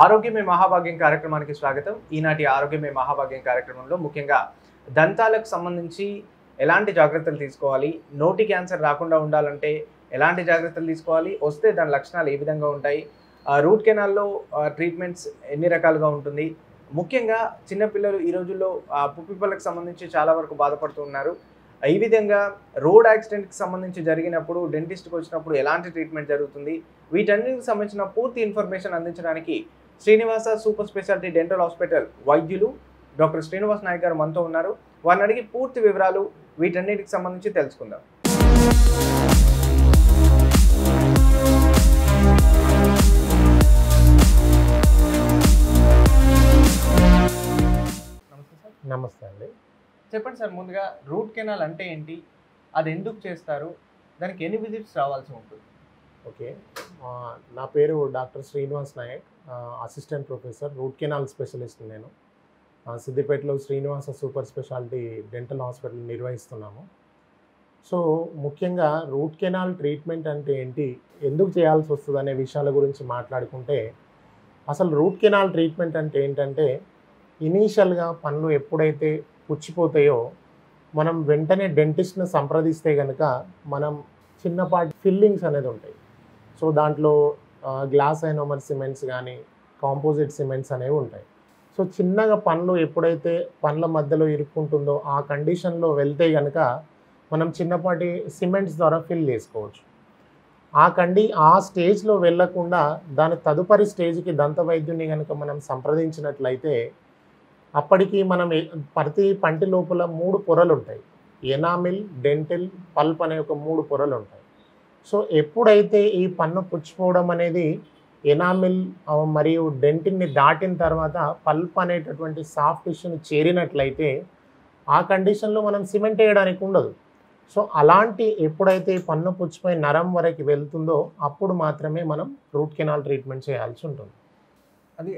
ఆరోగ్యమే మహాభాగ్యం కార్యక్రమానికి స్వాగతం. ఈనాటి ఆరోగ్యమే మహాభాగ్యం కార్యక్రమంలో ముఖ్యంగా దంతాలకు సంబంధించి ఎలాంటి జాగ్రత్తలు తీసుకోవాలి, నోటి క్యాన్సర్ రాకుండా ఉండాలంటే ఎలాంటి జాగ్రత్తలు తీసుకోవాలి, వస్తే దాని లక్షణాలు ఏ విధంగా ఉంటాయి, రూట్ కెనాల్లో ట్రీట్మెంట్స్ ఎన్ని రకాలుగా ఉంటుంది, ముఖ్యంగా చిన్నపిల్లలు ఈ రోజుల్లో పుప్పిపళ్ళకు సంబంధించి చాలా వరకు బాధపడుతూ ఉన్నారు. ఈ విధంగా రోడ్ యాక్సిడెంట్కి సంబంధించి జరిగినప్పుడు డెంటిస్ట్కి వచ్చినప్పుడు ఎలాంటి ట్రీట్మెంట్ జరుగుతుంది, వీటన్నిటికి సంబంధించిన పూర్తి ఇన్ఫర్మేషన్ అందించడానికి Srinivasa super speciality dental hospital వైద్యులు డాక్టర్ శ్రీనివాస్ నాయక్ గారు మనతో ఉన్నారు. వారిని అడిగి పూర్తి వివరాలు వీటన్నిటికి సంబంధించి తెలుసుకుందాం. నమస్తే అండి. చెప్పండి సార్, ముందుగా రూట్ కెనాల్ అంటే ఏంటి, అది ఎందుకు చేస్తారు, దానికి ఎన్ని విజిట్స్ రావాల్సి ఉంటుంది? ఓకే, నా పేరు doctor Srinivas Nayak, assistant professor, root canal specialist. నేను సిద్దిపేటలో Srinivasa super speciality dental hospital నిర్వహిస్తున్నాము. సో ముఖ్యంగా రూట్ కెనాల్ ట్రీట్మెంట్ అంటే ఏంటి, ఎందుకు చేయాల్సి వస్తుంది అనే విషయాల గురించి మాట్లాడుకుంటే, అసలు రూట్ కెనాల్ ట్రీట్మెంట్ అంటే ఏంటంటే, ఇనీషియల్గా పళ్ళు ఎప్పుడైతే పుచ్చిపోతాయో మనం వెంటనే డెంటిస్ట్ని సంప్రదిస్తే కనుక మనం చిన్నపాటి ఫిల్లింగ్స్ అనేది ఉంటాయి. సో దాంట్లో గ్లాస్ ఐనోమర్ సిమెంట్స్ కానీ కాంపోజిట్ సిమెంట్స్ అనేవి ఉంటాయి. సో చిన్నగా పళ్ళు ఎప్పుడైతే పళ్ళ మధ్యలో ఇరుక్కుంటుందో ఆ కండిషన్లో వెళ్తే కనుక మనం చిన్నపాటి సిమెంట్స్ ద్వారా ఫిల్ చేసుకోవచ్చు. ఆ స్టేజ్లో వెళ్ళకుండా దాని తదుపరి స్టేజ్కి దంత వైద్యుని కనుక మనం సంప్రదించినట్లయితే అప్పటికి మనం ప్రతి పంటి లోపల 3 పొరలు ఉంటాయి. ఎనామిల్, డెంటిల్, పల్ప్ అనే ఒక 3 పొరలు ఉంటాయి. సో ఎప్పుడైతే ఈ పన్ను పుచ్చిపోవడం అనేది ఎనామిల్ మరియు డెంటిల్ని దాటిన తర్వాత పల్ప్ అనేటటువంటి సాఫ్ట్ టిష్యూని చేరినట్లయితే ఆ కండిషన్లో మనం సిమెంట్ వేయడానికి ఉండదు. సో అలాంటి ఎప్పుడైతే పన్ను పుచ్చిపోయి నరం వరకు వెళ్తుందో అప్పుడు మాత్రమే మనం రూట్ కెనాల్ ట్రీట్మెంట్ చేయాల్సి ఉంటుంది. అది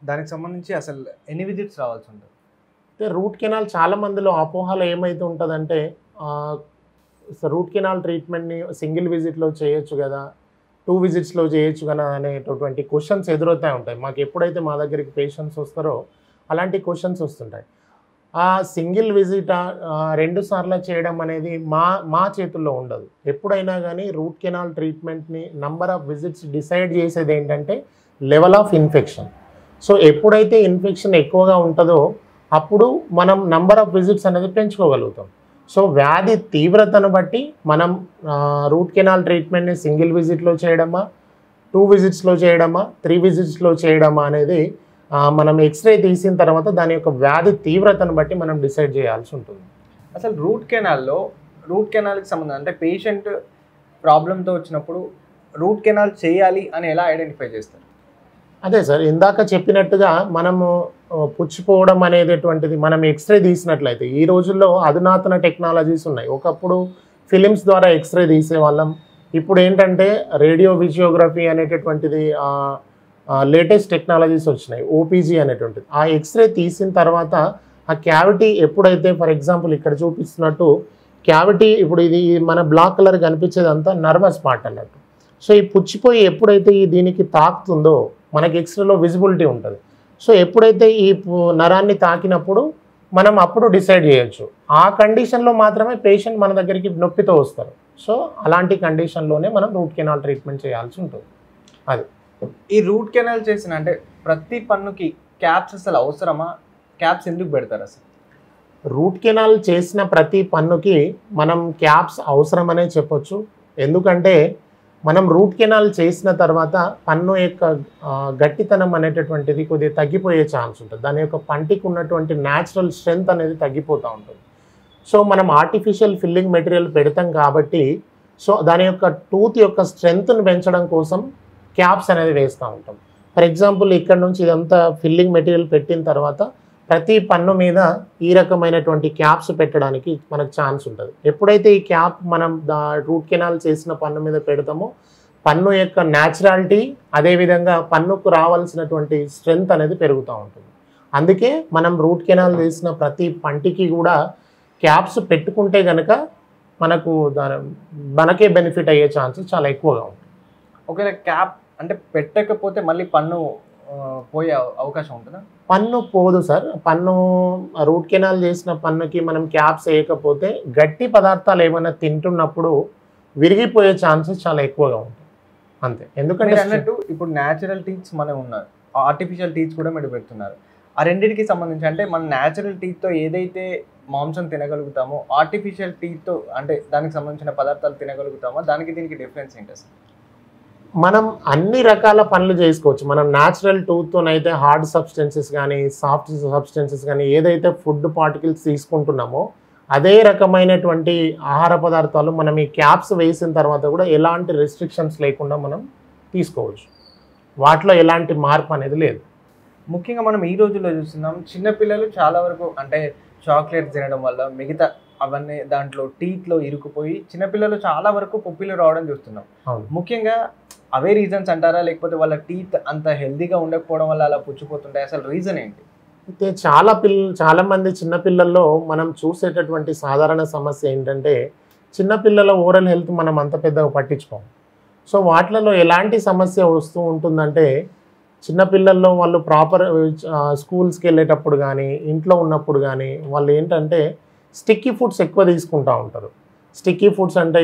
దానికి సంబంధించి అసలు ఎన్ని విజిట్స్ రావాల్సి ఉంటుంది? అయితే రూట్ కెనాల్ చాలా మందిలో అపోహలు ఏమైతే ఉంటుందంటే, రూట్ కెనాల్ ట్రీట్మెంట్ని సింగిల్ విజిట్లో చేయొచ్చు కదా, 2 విజిట్స్లో చేయొచ్చు కదా అనేటటువంటి క్వశ్చన్స్ ఎదురవుతూ ఉంటాయి. మాకు ఎప్పుడైతే మా దగ్గరికి పేషెంట్స్ వస్తారో అలాంటి క్వశ్చన్స్ వస్తుంటాయి. ఆ సింగిల్ విజిట్ 2 సార్లు చేయడం అనేది మా చేతుల్లో ఉండదు. ఎప్పుడైనా కానీ రూట్ కెనాల్ ట్రీట్మెంట్ని నంబర్ ఆఫ్ విజిట్స్ డిసైడ్ చేసేది ఏంటంటే లెవెల్ ఆఫ్ ఇన్ఫెక్షన్. సో ఎప్పుడైతే ఇన్ఫెక్షన్ ఎక్కువగా ఉంటుందో అప్పుడు మనం నంబర్ ఆఫ్ విజిట్స్ అనేది పెంచుకోగలుగుతాం. సో వ్యాధి తీవ్రతను బట్టి మనం రూట్ కెనాల్ ట్రీట్మెంట్ని సింగిల్ విజిట్లో చేయడమా, 2 విజిట్స్లో చేయడమా, 3 విజిట్స్లో చేయడమా అనేది మనం ఎక్స్రే తీసిన తర్వాత దాని యొక్క వ్యాధి తీవ్రతను బట్టి మనం డిసైడ్ చేయాల్సి ఉంటుంది. అసలు రూట్ కెనాల్కి సంబంధం అంటే పేషెంట్ ప్రాబ్లంతో వచ్చినప్పుడు రూట్ కెనాల్ చేయాలి అని ఎలా ఐడెంటిఫై చేస్తారు? అదే సార్, ఇందాక చెప్పినట్టుగా మనము పుచ్చిపోవడం అనేటటువంటిది మనం ఎక్స్రే తీసినట్లయితే, ఈ రోజుల్లో అధునాతన టెక్నాలజీస్ ఉన్నాయి. ఒకప్పుడు ఫిలిమ్స్ ద్వారా ఎక్స్రే తీసేవాళ్ళం. ఇప్పుడు ఏంటంటే రేడియో విజియోగ్రఫీ అనేటటువంటిది లేటెస్ట్ టెక్నాలజీస్ వచ్చినాయి, ఓపీజీ అనేటువంటిది. ఆ ఎక్స్రే తీసిన తర్వాత ఆ క్యావిటీ ఎప్పుడైతే, ఫర్ ఎగ్జాంపుల్ ఇక్కడ చూపిస్తున్నట్టు క్యావిటీ, ఇప్పుడు ఇది మన బ్లాక్ కలర్ కనిపించేదంతా నర్వస్ పార్ట్ అన్నట్టు. సో ఈ పుచ్చిపోయి ఎప్పుడైతే దీనికి తాకుతుందో మనకి ఎక్స్రేలో విజిబిలిటీ ఉంటుంది. సో ఎప్పుడైతే ఈ నరాన్ని తాకినప్పుడు మనం అప్పుడు డిసైడ్ చేయొచ్చు. ఆ కండిషన్లో మాత్రమే పేషెంట్ మన దగ్గరికి నొప్పితో వస్తారు. సో అలాంటి కండిషన్లోనే మనం రూట్ కెనాల్ ట్రీట్మెంట్ చేయాల్సి ఉంటుంది. అది ఈ రూట్ కెనాల్ చేసిన అంటే ప్రతి పన్నుకి క్యాప్స్ అసలు అవసరమా? క్యాప్స్ ఎందుకు పెడతారు అసలు? రూట్ కెనాల్ చేసిన ప్రతి పన్నుకి మనం క్యాప్స్ అవసరమనే చెప్పొచ్చు. ఎందుకంటే మనం రూట్ కెనాల్ చేసిన తర్వాత పన్ను యొక్క గట్టితనం అనేటటువంటిది కొద్దిగా తగ్గిపోయే ఛాన్స్ ఉంటుంది. దాని యొక్క పంటికి ఉన్నటువంటి న్యాచురల్ స్ట్రెంగ్త్ అనేది తగ్గిపోతూ ఉంటుంది. సో మనం ఆర్టిఫిషియల్ ఫిల్లింగ్ మెటీరియల్ పెడతాం కాబట్టి సో దాని యొక్క టూత్ యొక్క స్ట్రెంగ్త్ని పెంచడం కోసం క్యాప్స్ అనేది వేస్తూ ఉంటాం. ఫర్ ఎగ్జాంపుల్ ఇక్కడ నుంచి ఇదంతా ఫిల్లింగ్ మెటీరియల్ పెట్టిన తర్వాత ప్రతి పన్ను మీద ఈ రకమైనటువంటి క్యాప్స్ పెట్టడానికి మనకు ఛాన్స్ ఉంటుంది. ఎప్పుడైతే ఈ క్యాప్ మనం రూట్ కెనాల్ చేసిన పన్ను మీద పెడతామో పన్ను యొక్క న్యాచురాలిటీ, అదేవిధంగా పన్నుకు రావాల్సినటువంటి స్ట్రెంగ్త్ అనేది పెరుగుతూ ఉంటుంది. అందుకే మనం రూట్ కెనాల్ చేసిన ప్రతి పంటికి కూడా క్యాప్స్ పెట్టుకుంటే కనుక మనకే బెనిఫిట్ అయ్యే ఛాన్సెస్ చాలా ఎక్కువగా ఉంటాయి. ఒకవేళ క్యాప్ అంటే పెట్టకపోతే మళ్ళీ పన్ను పోయే అవకాశం ఉంటుందా? పన్ను పోదు సార్. పన్ను రూట్ కెనాల్ చేసిన పన్నుకి మనం క్యాప్స్ వేయకపోతే గట్టి పదార్థాలు ఏమైనా తింటున్నప్పుడు విరిగిపోయే ఛాన్సెస్ చాలా ఎక్కువగా ఉంటాయి అంతే. ఎందుకంటే మీరు అన్నట్టు ఇప్పుడు న్యాచురల్ టీత్స్ మనకు ఉన్నారు, ఆర్టిఫిషియల్ టీత్స్ కూడా మీరు పెడుతున్నారు. ఆ రెండింటికి సంబంధించి అంటే మన న్యాచురల్ టీత్తో ఏదైతే మాంసం తినగలుగుతామో ఆర్టిఫిషియల్ టీత్తో అంటే దానికి సంబంధించిన పదార్థాలు తినగలుగుతామో దానికి దీనికి డిఫరెన్స్ ఏంటి అసలు? మనం అన్ని రకాల పనులు చేసుకోవచ్చు. మనం న్యాచురల్ టూత్తోనైతే హార్డ్ సబ్స్టెన్సెస్ కానీ సాఫ్ట్ సబ్స్టెన్సెస్ కానీ ఏదైతే ఫుడ్ పార్టికల్స్ తీసుకుంటున్నామో అదే రకమైనటువంటి ఆహార పదార్థాలు మనం ఈ క్యాప్స్ వేసిన తర్వాత కూడా ఎలాంటి రెస్ట్రిక్షన్స్ లేకుండా మనం తీసుకోవచ్చు. వాటిలో ఎలాంటి మార్పు అనేది లేదు. ముఖ్యంగా మనం ఈ రోజుల్లో చూస్తున్నాం చిన్నపిల్లలు చాలా వరకు అంటే చాక్లెట్స్ తినడం వల్ల మిగతా అవన్నీ దాంట్లో టీత్లో ఇరుక్కుపోయి చిన్నపిల్లలు చాలా వరకు పొప్పిలు రావడం చూస్తున్నాం. ముఖ్యంగా అవే రీజన్స్ అంటారా, లేకపోతే వాళ్ళ టీత్ అంత హెల్దీగా ఉండకపోవడం వల్ల అలా పుచ్చిపోతుంటాయి? అసలు రీజన్ ఏంటి? అయితే చాలామంది చిన్నపిల్లల్లో మనం చూసేటటువంటి సాధారణ సమస్య ఏంటంటే చిన్నపిల్లల ఓరల్ హెల్త్ మనం అంత పెద్దగా పట్టించుకోం. సో వాటిలలో ఎలాంటి సమస్య వస్తూ ఉంటుందంటే చిన్నపిల్లల్లో వాళ్ళు ప్రాపర్ స్కూల్స్కి వెళ్ళేటప్పుడు కానీ ఇంట్లో ఉన్నప్పుడు కానీ వాళ్ళు ఏంటంటే స్టిక్కీ ఫుడ్స్ ఎక్కువ తీసుకుంటూ ఉంటారు. స్టిక్కీ ఫుడ్స్ అంటే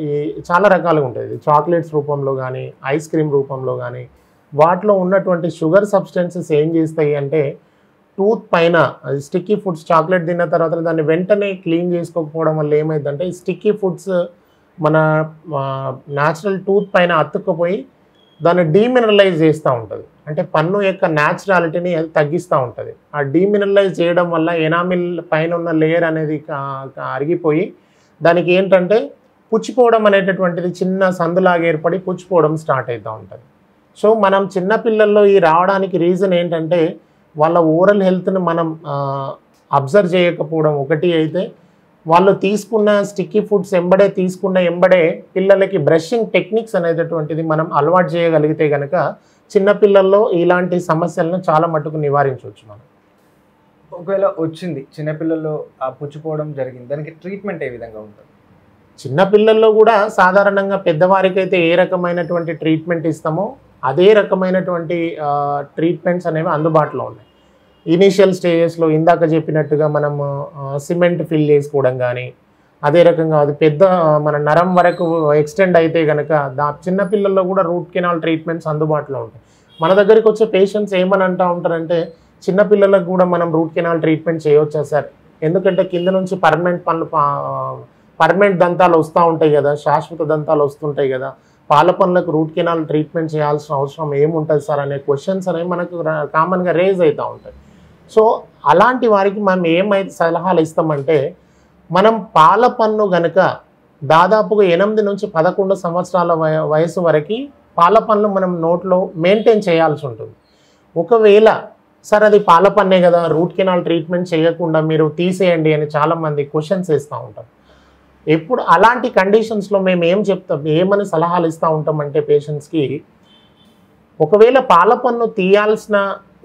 ఈ చాలా రకాలుగా ఉంటుంది. చాక్లెట్స్ రూపంలో కానీ ఐస్ క్రీమ్ రూపంలో కానీ వాటిలో ఉన్నటువంటి షుగర్ సబ్స్టెన్సెస్ ఏం చేస్తాయి అంటే టూత్ పైన స్టిక్కీ ఫుడ్స్ చాక్లెట్ తిన్న తర్వాత దాన్ని వెంటనే క్లీన్ చేసుకోకపోవడం వల్ల ఏమైందంటే ఈ స్టిక్కీ ఫుడ్స్ మన న్యాచురల్ టూత్ పైన అతుక్కుపోయి దాన్ని డీమినరలైజ్ చేస్తూ ఉంటుంది. అంటే పన్ను యొక్క న్యాచురాలిటీని అది తగ్గిస్తూ ఉంటుంది. ఆ డీమినరలైజ్ చేయడం వల్ల ఎనామిల్ పైన ఉన్న లేయర్ అనేది అరిగిపోయి దానికి ఏంటంటే పుచ్చిపోవడం అనేటటువంటిది చిన్న సందులాగా ఏర్పడి పుచ్చిపోవడం స్టార్ట్ అవుతూ ఉంటుంది. సో మనం చిన్నపిల్లల్లో ఈ రావడానికి రీజన్ ఏంటంటే వాళ్ళ ఓరల్ హెల్త్ని మనం అబ్జర్వ్ చేయకపోవడం ఒకటి అయితే, వాళ్ళు తీసుకున్న స్టిక్కీ ఫుడ్స్ ఎంబడే పిల్లలకి బ్రషింగ్ టెక్నిక్స్ అనేటటువంటిది మనం అలవాటు చేయగలిగితే కనుక చిన్నపిల్లల్లో ఇలాంటి సమస్యలను చాలా మటుకు నివారించవచ్చు. మనం ఒకవేళ వచ్చింది చిన్నపిల్లల్లో ఆ పుచ్చిపోవడం జరిగింది, దానికి ట్రీట్మెంట్ ఏ విధంగా ఉంటుంది? చిన్నపిల్లల్లో కూడా సాధారణంగా పెద్దవారికైతే ఏ రకమైనటువంటి ట్రీట్మెంట్ ఇస్తామో అదే రకమైనటువంటి ట్రీట్మెంట్స్ అనేవి అందుబాటులో ఉన్నాయి. ఇనీషియల్ స్టేజెస్లో ఇందాక చెప్పినట్టుగా మనం సిమెంట్ ఫిల్ చేసుకోవడం కానీ, అదే రకంగా అది పెద్ద మన నరం వరకు ఎక్స్టెండ్ అయితే కనుక చిన్నపిల్లల్లో కూడా రూట్ కెనాల్ ట్రీట్మెంట్స్ అందుబాటులో ఉంటాయి. మన దగ్గరికి వచ్చే పేషెంట్స్ ఏమని అంటూ ఉంటారంటే చిన్నపిల్లలకు కూడా మనం రూట్ కెనాల్ ట్రీట్మెంట్ చేయవచ్చా సార్? ఎందుకంటే కింద నుంచి పర్మనెంట్ దంతాలు వస్తూ ఉంటాయి కదా, శాశ్వత దంతాలు వస్తుంటాయి కదా, పాల పనులకు రూట్ కెనాల్ ట్రీట్మెంట్ చేయాల్సిన అవసరం ఏముంటుంది సార్ అనే క్వశ్చన్స్ అనేవి మనకు కామన్గా రేజ్ అవుతూ ఉంటాయి. సో అలాంటి వారికి మనం ఏమైతే సలహాలు ఇస్తామంటే మనం పాల పన్ను గనక దాదాపుగా 8 నుంచి 11 సంవత్సరాల వయసు వరకు పాల పన్ను మనం నోట్లో మెయింటైన్ చేయాల్సి ఉంటుంది. ఒకవేళ సార్ అది పాల పన్నే కదా రూట్ కెనాల్ ట్రీట్మెంట్ చేయకుండా మీరు తీసేయండి అని చాలామంది క్వశ్చన్స్ వేస్తూ ఉంటారు. ఎప్పుడు అలాంటి కండిషన్స్లో మేము ఏమని సలహాలు ఇస్తూ ఉంటామంటే పేషెంట్స్కి ఒకవేళ పాల పన్ను తీయాల్సిన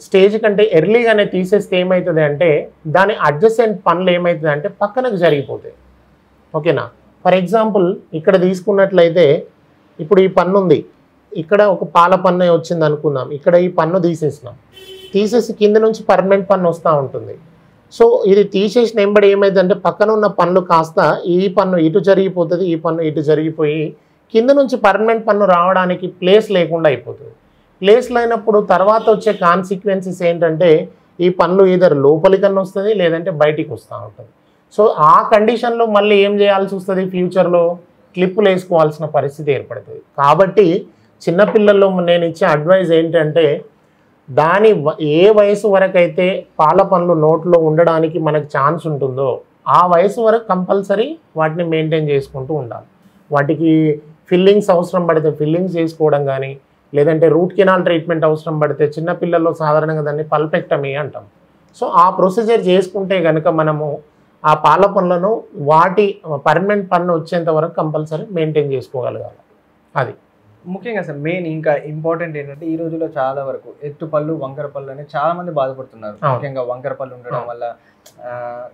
స్టేజ్ కంటే ఎర్లీగానే తీసేస్తే ఏమవుతుంది అంటే దాని అడ్జసెంట్ పనులు ఏమవుతుంది అంటే పక్కనకు జరిగిపోతాయి. ఓకేనా? ఫర్ ఎగ్జాంపుల్ ఇక్కడ తీసుకున్నట్లయితే ఇప్పుడు ఈ పన్ను ఉంది, ఇక్కడ ఒక పాల పన్ను వచ్చింది అనుకుందాం, ఇక్కడ ఈ పన్ను తీసేసి కింద నుంచి పర్మనెంట్ పన్ను వస్తూ ఉంటుంది. సో ఇది తీసేసిన ఎంబడి ఏమైందంటే పక్కన ఉన్న పన్ను కాస్త ఈ పన్ను ఇటు జరిగిపోతుంది, ఈ పన్ను ఇటు జరిగిపోయి కింద నుంచి పర్మనెంట్ పన్ను రావడానికి ప్లేస్ లేకుండా అయిపోతుంది. ప్లేస్ లేనప్పుడు తర్వాత వచ్చే కాన్సిక్వెన్సెస్ ఏంటంటే ఈ పన్ను ఈధర్ లోపలికన్నా వస్తుంది లేదంటే బయటికి వస్తూ ఉంటుంది. సో ఆ కండిషన్లో మళ్ళీ ఏం చేయాల్సి వస్తుంది, ఫ్యూచర్లో క్లిప్పులు వేసుకోవాల్సిన పరిస్థితి ఏర్పడుతుంది. కాబట్టి చిన్నపిల్లల్లో నేను ఇచ్చే అడ్వైజ్ ఏంటంటే ఏ వయసు వరకు అయితే పాల పనులు నోట్లో ఉండడానికి మనకు ఛాన్స్ ఉంటుందో ఆ వయసు వరకు కంపల్సరీ వాటిని మెయింటైన్ చేసుకుంటూ ఉండాలి. వాటికి ఫిల్లింగ్స్ అవసరం పడితే ఫిల్లింగ్స్ చేసుకోవడం కానీ, లేదంటే రూట్ కెనాల్ ట్రీట్మెంట్ అవసరం పడితే చిన్నపిల్లల్లో సాధారణంగా దాన్ని పల్పెక్టమీ అంటాం. సో ఆ ప్రొసీజర్ చేసుకుంటే కనుక మనము ఆ పాల పనులను వాటి పర్మనెంట్ పన్ను వచ్చేంత వరకు కంపల్సరీ మెయింటైన్ చేసుకోగలగాలి. అది ముఖ్యంగా సార్ మెయిన్ ఇంకా ఇంపార్టెంట్ ఏంటంటే ఈ రోజుల్లో చాలా వరకు ఎత్తుపళ్ళు వంకర పళ్ళు అనేది చాలా మంది బాధపడుతున్నారు. ముఖ్యంగా వంకర పళ్ళు ఉండడం వల్ల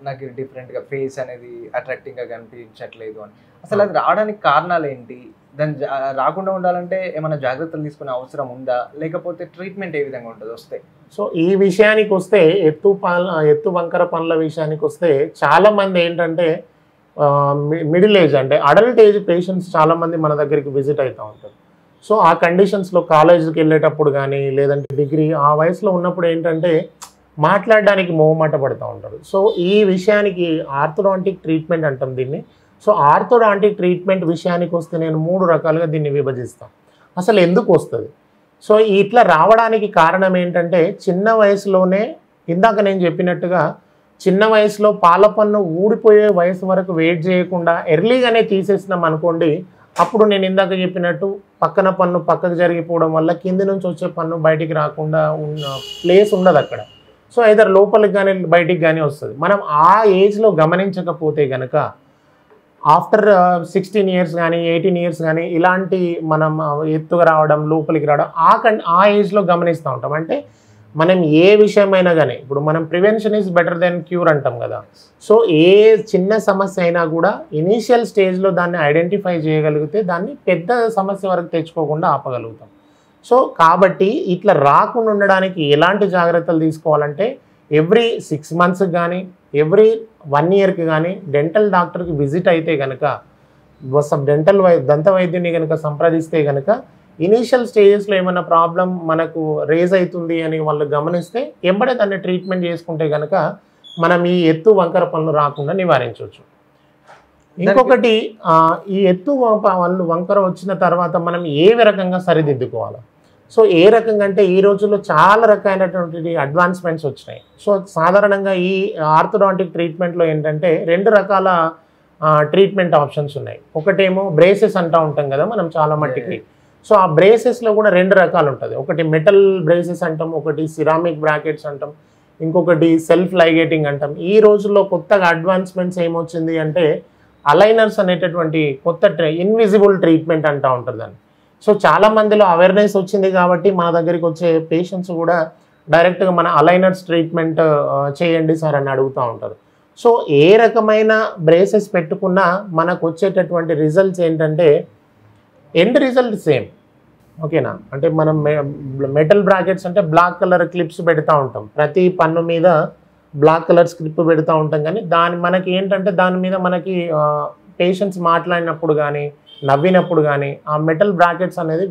నాకు డిఫరెంట్గా ఫేస్ అనేది అట్రాక్టింగ్గా కనిపించట్లేదు అని. అసలు అది రావడానికి కారణాలు ఏంటి? దాన్ని రాకుండా ఉండాలంటే ఏమైనా జాగ్రత్తలు తీసుకునే అవసరం ఉందా, లేకపోతే ట్రీట్మెంట్ ఏ విధంగా ఉంటుంది వస్తే? సో ఈ విషయానికి వస్తే ఎత్తు వంకర పనుల విషయానికి వస్తే చాలామంది ఏంటంటే మిడిల్ ఏజ్ అంటే అడల్ట్ ఏజ్ పేషెంట్స్ చాలామంది మన దగ్గరికి విజిట్ అవుతూ ఉంటారు. సో ఆ కండిషన్స్లో కాలేజీకి వెళ్ళేటప్పుడు కానీ లేదంటే డిగ్రీ ఆ వయసులో ఉన్నప్పుడు ఏంటంటే మాట్లాడడానికి మొహమాట పడుతూ ఉంటారు. సో ఈ విషయానికి ఆర్థోడాంటిక్ ట్రీట్మెంట్ అంటాం దీన్ని. సో ఆర్థోడాంటిక్ ట్రీట్మెంట్ విషయానికి వస్తే నేను 3 రకాలుగా దీన్ని విభజిస్తాను. అసలు ఎందుకు వస్తుంది? సో ఇట్లా రావడానికి కారణం ఏంటంటే చిన్న వయసులోనే ఇందాక నేను చెప్పినట్టుగా చిన్న వయసులో పాల పన్ను ఊడిపోయే వయసు వరకు వెయిట్ చేయకుండా ఎర్లీగానే తీసేసినాం అనుకోండి, అప్పుడు నేను ఇందాక చెప్పినట్టు పక్కన పన్ను పక్కకు జరిగిపోవడం వల్ల కింది నుంచి వచ్చే పన్ను బయటికి రాకుండా ఉన్న ప్లేస్ ఉండదు అక్కడ. సో ఐదర్ లోపలికి కానీ బయటికి కానీ వస్తుంది. మనం ఆ ఏజ్లో గమనించకపోతే కనుక ఆఫ్టర్ 16 ఇయర్స్ కానీ 18 ఇయర్స్ కానీ ఇలాంటి మనం ఎత్తుగా రావడం లోపలికి రావడం ఆ ఏజ్లో గమనిస్తూ ఉంటాం. అంటే మనం ఏ విషయమైనా కానీ ఇప్పుడు మనం prevention is better than cure అంటాం కదా. సో ఏ చిన్న సమస్య అయినా కూడా ఇనీషియల్ స్టేజ్లో దాన్ని ఐడెంటిఫై చేయగలిగితే దాన్ని పెద్ద సమస్య వరకు తెచ్చుకోకుండా ఆపగలుగుతాం. సో కాబట్టి ఇట్లా రాకుండా ఉండడానికి ఎలాంటి జాగ్రత్తలు తీసుకోవాలంటే ఎవ్రీ 6 మంత్స్కి కానీ ఎవ్రీ 1 ఇయర్కి కానీ డెంటల్ డాక్టర్కి విజిట్ అయితే కనుక దంత వైద్యుని కనుక సంప్రదిస్తే కనుక ఇనీషియల్ స్టేజెస్లో ఏమైనా ప్రాబ్లం మనకు రేజ్ అవుతుంది అని వాళ్ళు గమనిస్తే ఎంబడే దాన్ని ట్రీట్మెంట్ చేసుకుంటే కనుక మనం ఈ ఎత్తు వంకర పనులు రాకుండా నివారించవచ్చు. ఇంకొకటి ఈ ఎత్తు వంకర వచ్చిన తర్వాత మనం ఏ రకంగా సరిదిద్దుకోవాలి. సో ఏ రకంగా అంటే ఈ రోజుల్లో చాలా రకమైనటువంటి అడ్వాన్స్మెంట్స్ వచ్చినాయి. సో సాధారణంగా ఈ ఆర్థోడాంటిక్ ట్రీట్మెంట్లో ఏంటంటే 2 రకాల ట్రీట్మెంట్ ఆప్షన్స్ ఉన్నాయి. ఒకటేమో బ్రేసెస్ అంటూ ఉంటాం కదా మనం చాలా మట్టికి. సో ఆ బ్రేసెస్లో కూడా 2 రకాలు ఉంటుంది. ఒకటి మెటల్ బ్రేసెస్ అంటాం, ఒకటి సిరామిక్ బ్రాకెట్స్ అంటాం, ఇంకొకటి సెల్ఫ్ లైగేటింగ్ అంటాం. ఈ రోజుల్లో కొత్తగా అడ్వాన్స్మెంట్స్ ఏమొచ్చింది అంటే అలైనర్స్ అనేటటువంటి కొత్త ఇన్విజిబుల్ ట్రీట్మెంట్ అంటూ ఉంటుంది దాన్ని. సో చాలా మందిలో అవేర్నెస్ వచ్చింది కాబట్టి మన దగ్గరికి వచ్చే పేషెంట్స్ కూడా డైరెక్ట్గా మన అలైనర్స్ ట్రీట్మెంట్ చేయండి సార్ అని అడుగుతూ ఉంటారు. సో ఏ రకమైన బ్రేసెస్ పెట్టుకున్నా మనకు వచ్చేటటువంటి రిజల్ట్స్ ఏంటంటే ఎండ్ రిజల్ట్ సేమ్. ఓకేనా? అంటే మనం మెటల్ బ్రాకెట్స్ అంటే బ్లాక్ కలర్ క్లిప్స్ పెడతా ఉంటాం, ప్రతి పన్ను మీద బ్లాక్ కలర్ స్క్రిప్ పెడతా ఉంటాం. కానీ మనకి ఏంటంటే దాని మీద మనకి పేషెంట్స్ మాట్లాడినప్పుడు కానీ నవ్వినప్పుడు కానీ ఆ మెటల్ బ్రాకెట్స్ అనేది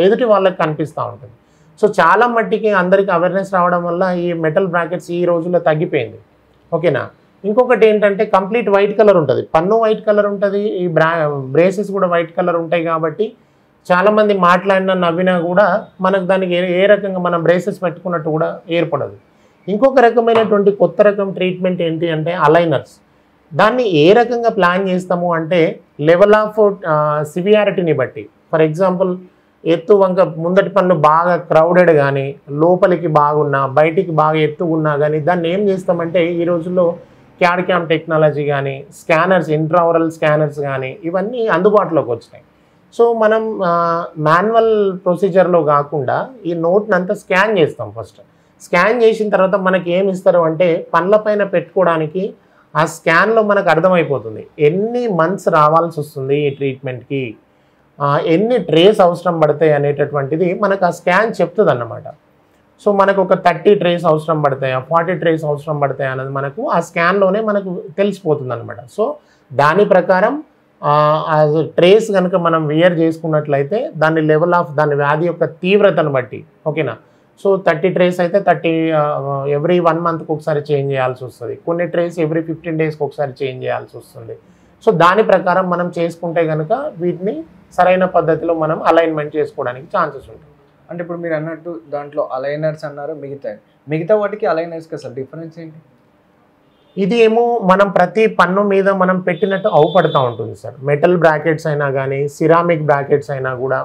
ఎదుటి వాళ్ళకి కనిపిస్తూ ఉంటుంది. సో చాలా మట్టికి అందరికీ అవేర్నెస్ రావడం వల్ల ఈ మెటల్ బ్రాకెట్స్ ఈ రోజుల్లో తగ్గిపోయింది. ఓకేనా? ఇంకొకటి ఏంటంటే కంప్లీట్ వైట్ కలర్ ఉంటుంది, పన్ను వైట్ కలర్ ఉంటుంది, ఈ బ్రేసెస్ కూడా వైట్ కలర్ ఉంటాయి. కాబట్టి చాలామంది మాట్లాడినా నవ్వినా కూడా మనకు దానికి ఏ రకంగా మనం బ్రేసెస్ పెట్టుకున్నట్టు కూడా ఏర్పడదు. ఇంకొక రకమైనటువంటి కొత్త రకం ట్రీట్మెంట్ ఏంటి అంటే అలైనర్స్. దాన్ని ఏ రకంగా ప్లాన్ చేస్తాము అంటే లెవెల్ ఆఫ్ సివియారిటీని బట్టి. ఫర్ ఎగ్జాంపుల్ ఎత్తు వంక ముందటి పన్ను బాగా క్రౌడెడ్ కానీ లోపలికి బాగున్నా బయటికి బాగా ఎత్తుగున్నా కానీ దాన్ని ఏం చేస్తామంటే ఈ రోజుల్లో క్యాడ్ క్యామ్ టెక్నాలజీ కానీ స్కానర్స్ ఇంట్రావరల్ స్కానర్స్ కానీ ఇవన్నీ అందుబాటులోకి వచ్చినాయి. సో మనం మాన్యువల్ ప్రొసీజర్లో కాకుండా ఈ నోట్ని అంతా స్కాన్ చేస్తాం. ఫస్ట్ స్కాన్ చేసిన తర్వాత మనకి ఏమి ఇస్తారు అంటే పళ్ళ పైన పెట్టుకోవడానికి ఆ స్కాన్లో మనకు అర్థమైపోతుంది ఎన్ని మంత్స్ రావాల్సి వస్తుంది ఈ ట్రీట్మెంట్కి, ఎన్ని ట్రేస్ అవసరం పడతాయి అనేటటువంటిది మనకు ఆ స్కాన్ చెప్తుంది అన్నమాట. సో మనకు ఒక 30 ట్రేస్ అవసరం పడతాయా 40 ట్రేస్ అవసరం పడతాయా అనేది మనకు ఆ స్కాన్లోనే మనకు తెలిసిపోతుంది అనమాట. సో దాని ప్రకారం ట్రేస్ కనుక మనం వియర్ చేసుకున్నట్లయితే దాని లెవెల్ ఆఫ్ దాని వ్యాధి యొక్క తీవ్రతను బట్టి ఓకేనా. సో 30 ట్రేస్ అయితే 30 ఎవ్రీ 1 మంత్కి ఒకసారి చేంజ్ చేయాల్సి వస్తుంది, కొన్ని ట్రేస్ ఎవ్రీ 15 డేస్కి ఒకసారి చేంజ్ చేయాల్సి వస్తుంది. సో దాని ప్రకారం మనం చేసుకుంటే కనుక వీటిని సరైన పద్ధతిలో మనం అలైన్మెంట్ చేసుకోవడానికి ఛాన్సెస్ ఉంటాయి. అంటే ఇప్పుడు మీరు అన్నట్టు దాంట్లో అలైనర్స్ అన్నారు, మిగతా వాటికి అలైనర్స్కి అసలు డిఫరెన్స్ ఏంటి? ఇది ఏమో మనం ప్రతి పన్ను మీద మనం పెట్టినట్టు అవుపడుతూ ఉంటుంది సార్. మెటల్ బ్రాకెట్స్ అయినా కానీ సిరామిక్ బ్రాకెట్స్ అయినా కూడా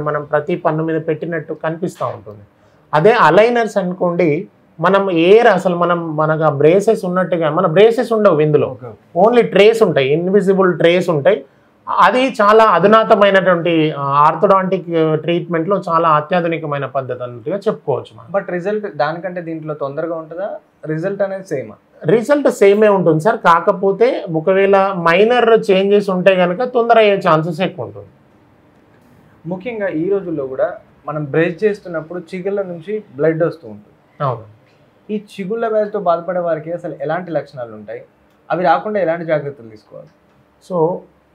మనం ప్రతి పన్ను మీద పెట్టినట్టు కనిపిస్తూ ఉంటుంది. అదే అలైనర్స్ అనుకోండి మనం అసలు మనకు ఆ బ్రేసెస్ ఉన్నట్టుగా మన బ్రేసెస్ ఉండవు, ఇందులో ఓన్లీ ట్రేస్ ఉంటాయి, ఇన్విజిబుల్ ట్రేస్ ఉంటాయి. అది చాలా అధునాతమైనటువంటి ఆర్థోడాంటిక్ ట్రీట్మెంట్లో చాలా అత్యాధునికమైన పద్ధతి అన్నట్టుగా చెప్పుకోవచ్చు మనం. బట్ రిజల్ట్ దానికంటే దీంట్లో తొందరగా ఉంటుందా? రిజల్ట్ అనేది సేమా? రిజల్ట్ సేమే ఉంటుంది సార్, కాకపోతే ఒకవేళ మైనర్ చేంజెస్ ఉంటే కనుక తొందర అయ్యే ఛాన్సెస్ ఎక్కువ ఉంటుంది. ముఖ్యంగా ఈ రోజుల్లో కూడా మనం బ్రష్ చేస్తున్నప్పుడు చిగుళ్ళ నుంచి బ్లడ్ వస్తూ ఉంటుంది. అవును. ఈ చిగుళ్ళ వ్యాధితో బాధపడే వారికి అసలు ఎలాంటి లక్షణాలు ఉంటాయి, అవి రాకుండా ఎలాంటి జాగ్రత్తలు తీసుకోవాలి? సో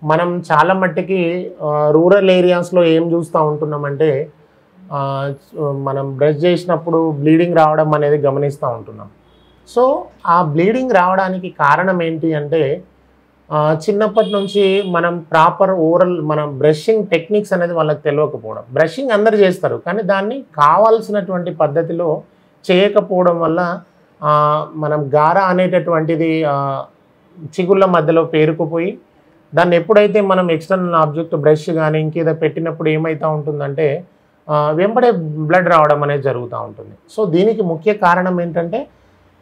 మనం చాలా మట్టికి రూరల్ ఏరియాస్లో ఏం చూస్తూ ఉంటున్నామంటే మనం బ్రష్ చేసినప్పుడు బ్లీడింగ్ రావడం అనేది గమనిస్తూ ఉంటున్నాం. సో ఆ బ్లీడింగ్ రావడానికి కారణం ఏంటి అంటే చిన్నప్పటి నుంచి మనం ప్రాపర్ ఓరల్ మనం బ్రషింగ్ టెక్నిక్స్ అనేది వాళ్ళకి తెలియకపోవడం. బ్రషింగ్ అందరు చేస్తారు కానీ దాన్ని కావాల్సినటువంటి పద్ధతిలో చేయకపోవడం వల్ల మనం గారా అనేటటువంటిది చిగుళ్ళ మధ్యలో పేరుకుపోయి దాన్ని ఎప్పుడైతే మనం ఎక్స్టర్నల్ ఆబ్జెక్ట్ బ్రష్ కానీ ఇంకేదో పెట్టినప్పుడు ఏమవుతూ ఉంటుందంటే వెంబడే బ్లడ్ రావడం అనేది జరుగుతూ ఉంటుంది. సో దీనికి ముఖ్య కారణం ఏంటంటే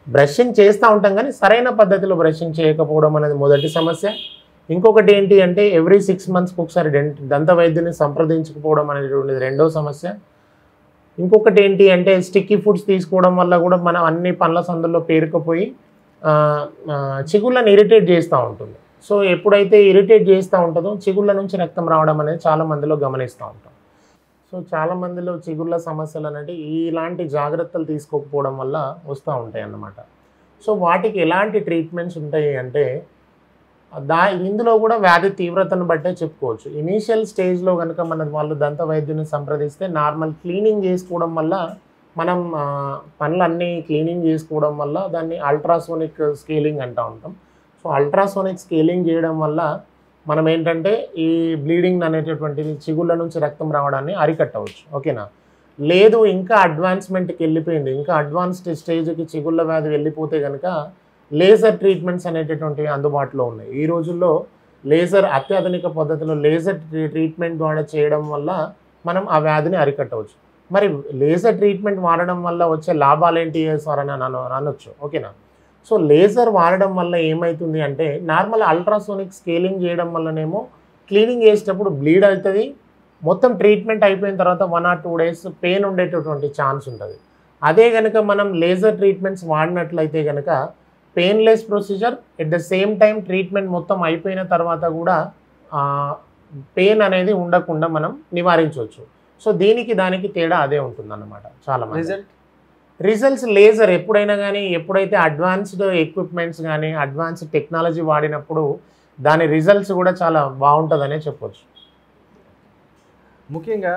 బ్రషింగ్ చేస్తూ ఉంటాం కానీ సరైన పద్ధతిలో బ్రషింగ్ చేయకపోవడం అనేది మొదటి సమస్య. ఇంకొకటి ఏంటి అంటే ఎవ్రీ 6 monthsకి ఒకసారి దంత వైద్యుని సంప్రదించకపోవడం అనేటువంటిది రెండో సమస్య. ఇంకొకటి ఏంటి అంటే స్టిక్కీ ఫుడ్స్ తీసుకోవడం వల్ల కూడా మనం అన్ని పండ్ల సందుల్లో పేరుకుపోయి చిగుళ్ళని ఇరిటేట్ చేస్తూ ఉంటుంది. సో ఎప్పుడైతే ఇరిటేట్ చేస్తూ ఉంటుందో చిగుళ్ళ నుంచి రక్తం రావడం అనేది చాలా మందిలో గమనిస్తూ ఉంటాం. సో చాలా మందిలో చిగుళ్ళ సమస్యలు అనేది ఇలాంటి జాగ్రత్తలు తీసుకోకపోవడం వల్ల వస్తూ ఉంటాయి అన్నమాట. సో వాటికి ఎలాంటి ట్రీట్మెంట్స్ ఉంటాయి అంటే ఇందులో కూడా వ్యాధి తీవ్రతను బట్టే చెప్పుకోవచ్చు. ఇనీషియల్ స్టేజ్లో కనుక వాళ్ళు దంత వైద్యుని సంప్రదిస్తే నార్మల్ క్లీనింగ్ చేసుకోవడం వల్ల మనం పనులన్నీ క్లీనింగ్ చేసుకోవడం వల్ల దాన్ని అల్ట్రాసోనిక్ స్కేలింగ్ అంటూ ఉంటాం. సో అల్ట్రాసోనిక్ స్కేలింగ్ చేయడం వల్ల మనం ఏంటంటే ఈ బ్లీడింగ్ అనేటటువంటిది చిగుళ్ళ నుంచి రక్తం రావడాన్ని అరికట్టవచ్చు. ఓకేనా? లేదు ఇంకా అడ్వాన్స్మెంట్కి వెళ్ళిపోయింది, ఇంకా అడ్వాన్స్డ్ స్టేజ్కి చిగుళ్ళ వ్యాధి వెళ్ళిపోతే కనుక లేజర్ ట్రీట్మెంట్స్ అనేటటువంటివి అందుబాటులో ఉన్నాయి. ఈ రోజుల్లో లేజర్ అత్యాధునిక పద్ధతిలో లేజర్ ట్రీట్మెంట్ ద్వారా చేయడం వల్ల మనం ఆ వ్యాధిని అరికట్టవచ్చు. మరి లేజర్ ట్రీట్మెంట్ వాడడం వల్ల వచ్చే లాభాలు ఏంటి సార్ అని అనొచ్చు. ఓకేనా? సో లేజర్ వాడడం వల్ల ఏమవుతుంది అంటే నార్మల్ అల్ట్రాసోనిక్ స్కేలింగ్ చేయడం వల్లనేమో క్లీనింగ్ చేసేటప్పుడు బ్లీడ్ అవుతుంది. మొత్తం ట్రీట్మెంట్ అయిపోయిన తర్వాత 1 or 2 days పెయిన్ ఉండేటటువంటి ఛాన్స్ ఉంటుంది. అదే కనుక మనం లేజర్ ట్రీట్మెంట్స్ వాడినట్లయితే కనుక painless procedure at the same time treatment మొత్తం అయిపోయిన తర్వాత కూడా పెయిన్ అనేది ఉండకుండా మనం నివారించవచ్చు. సో దీనికి దానికి తేడా అదే ఉంటుందన్నమాట. చాలా రిజల్ట్స్ లేజర్ ఎప్పుడైనా కానీ ఎప్పుడైతే అడ్వాన్స్డ్ ఎక్విప్మెంట్స్ కానీ అడ్వాన్స్డ్ టెక్నాలజీ వాడినప్పుడు దాని రిజల్ట్స్ కూడా చాలా బాగుంటుందనే చెప్పవచ్చు. ముఖ్యంగా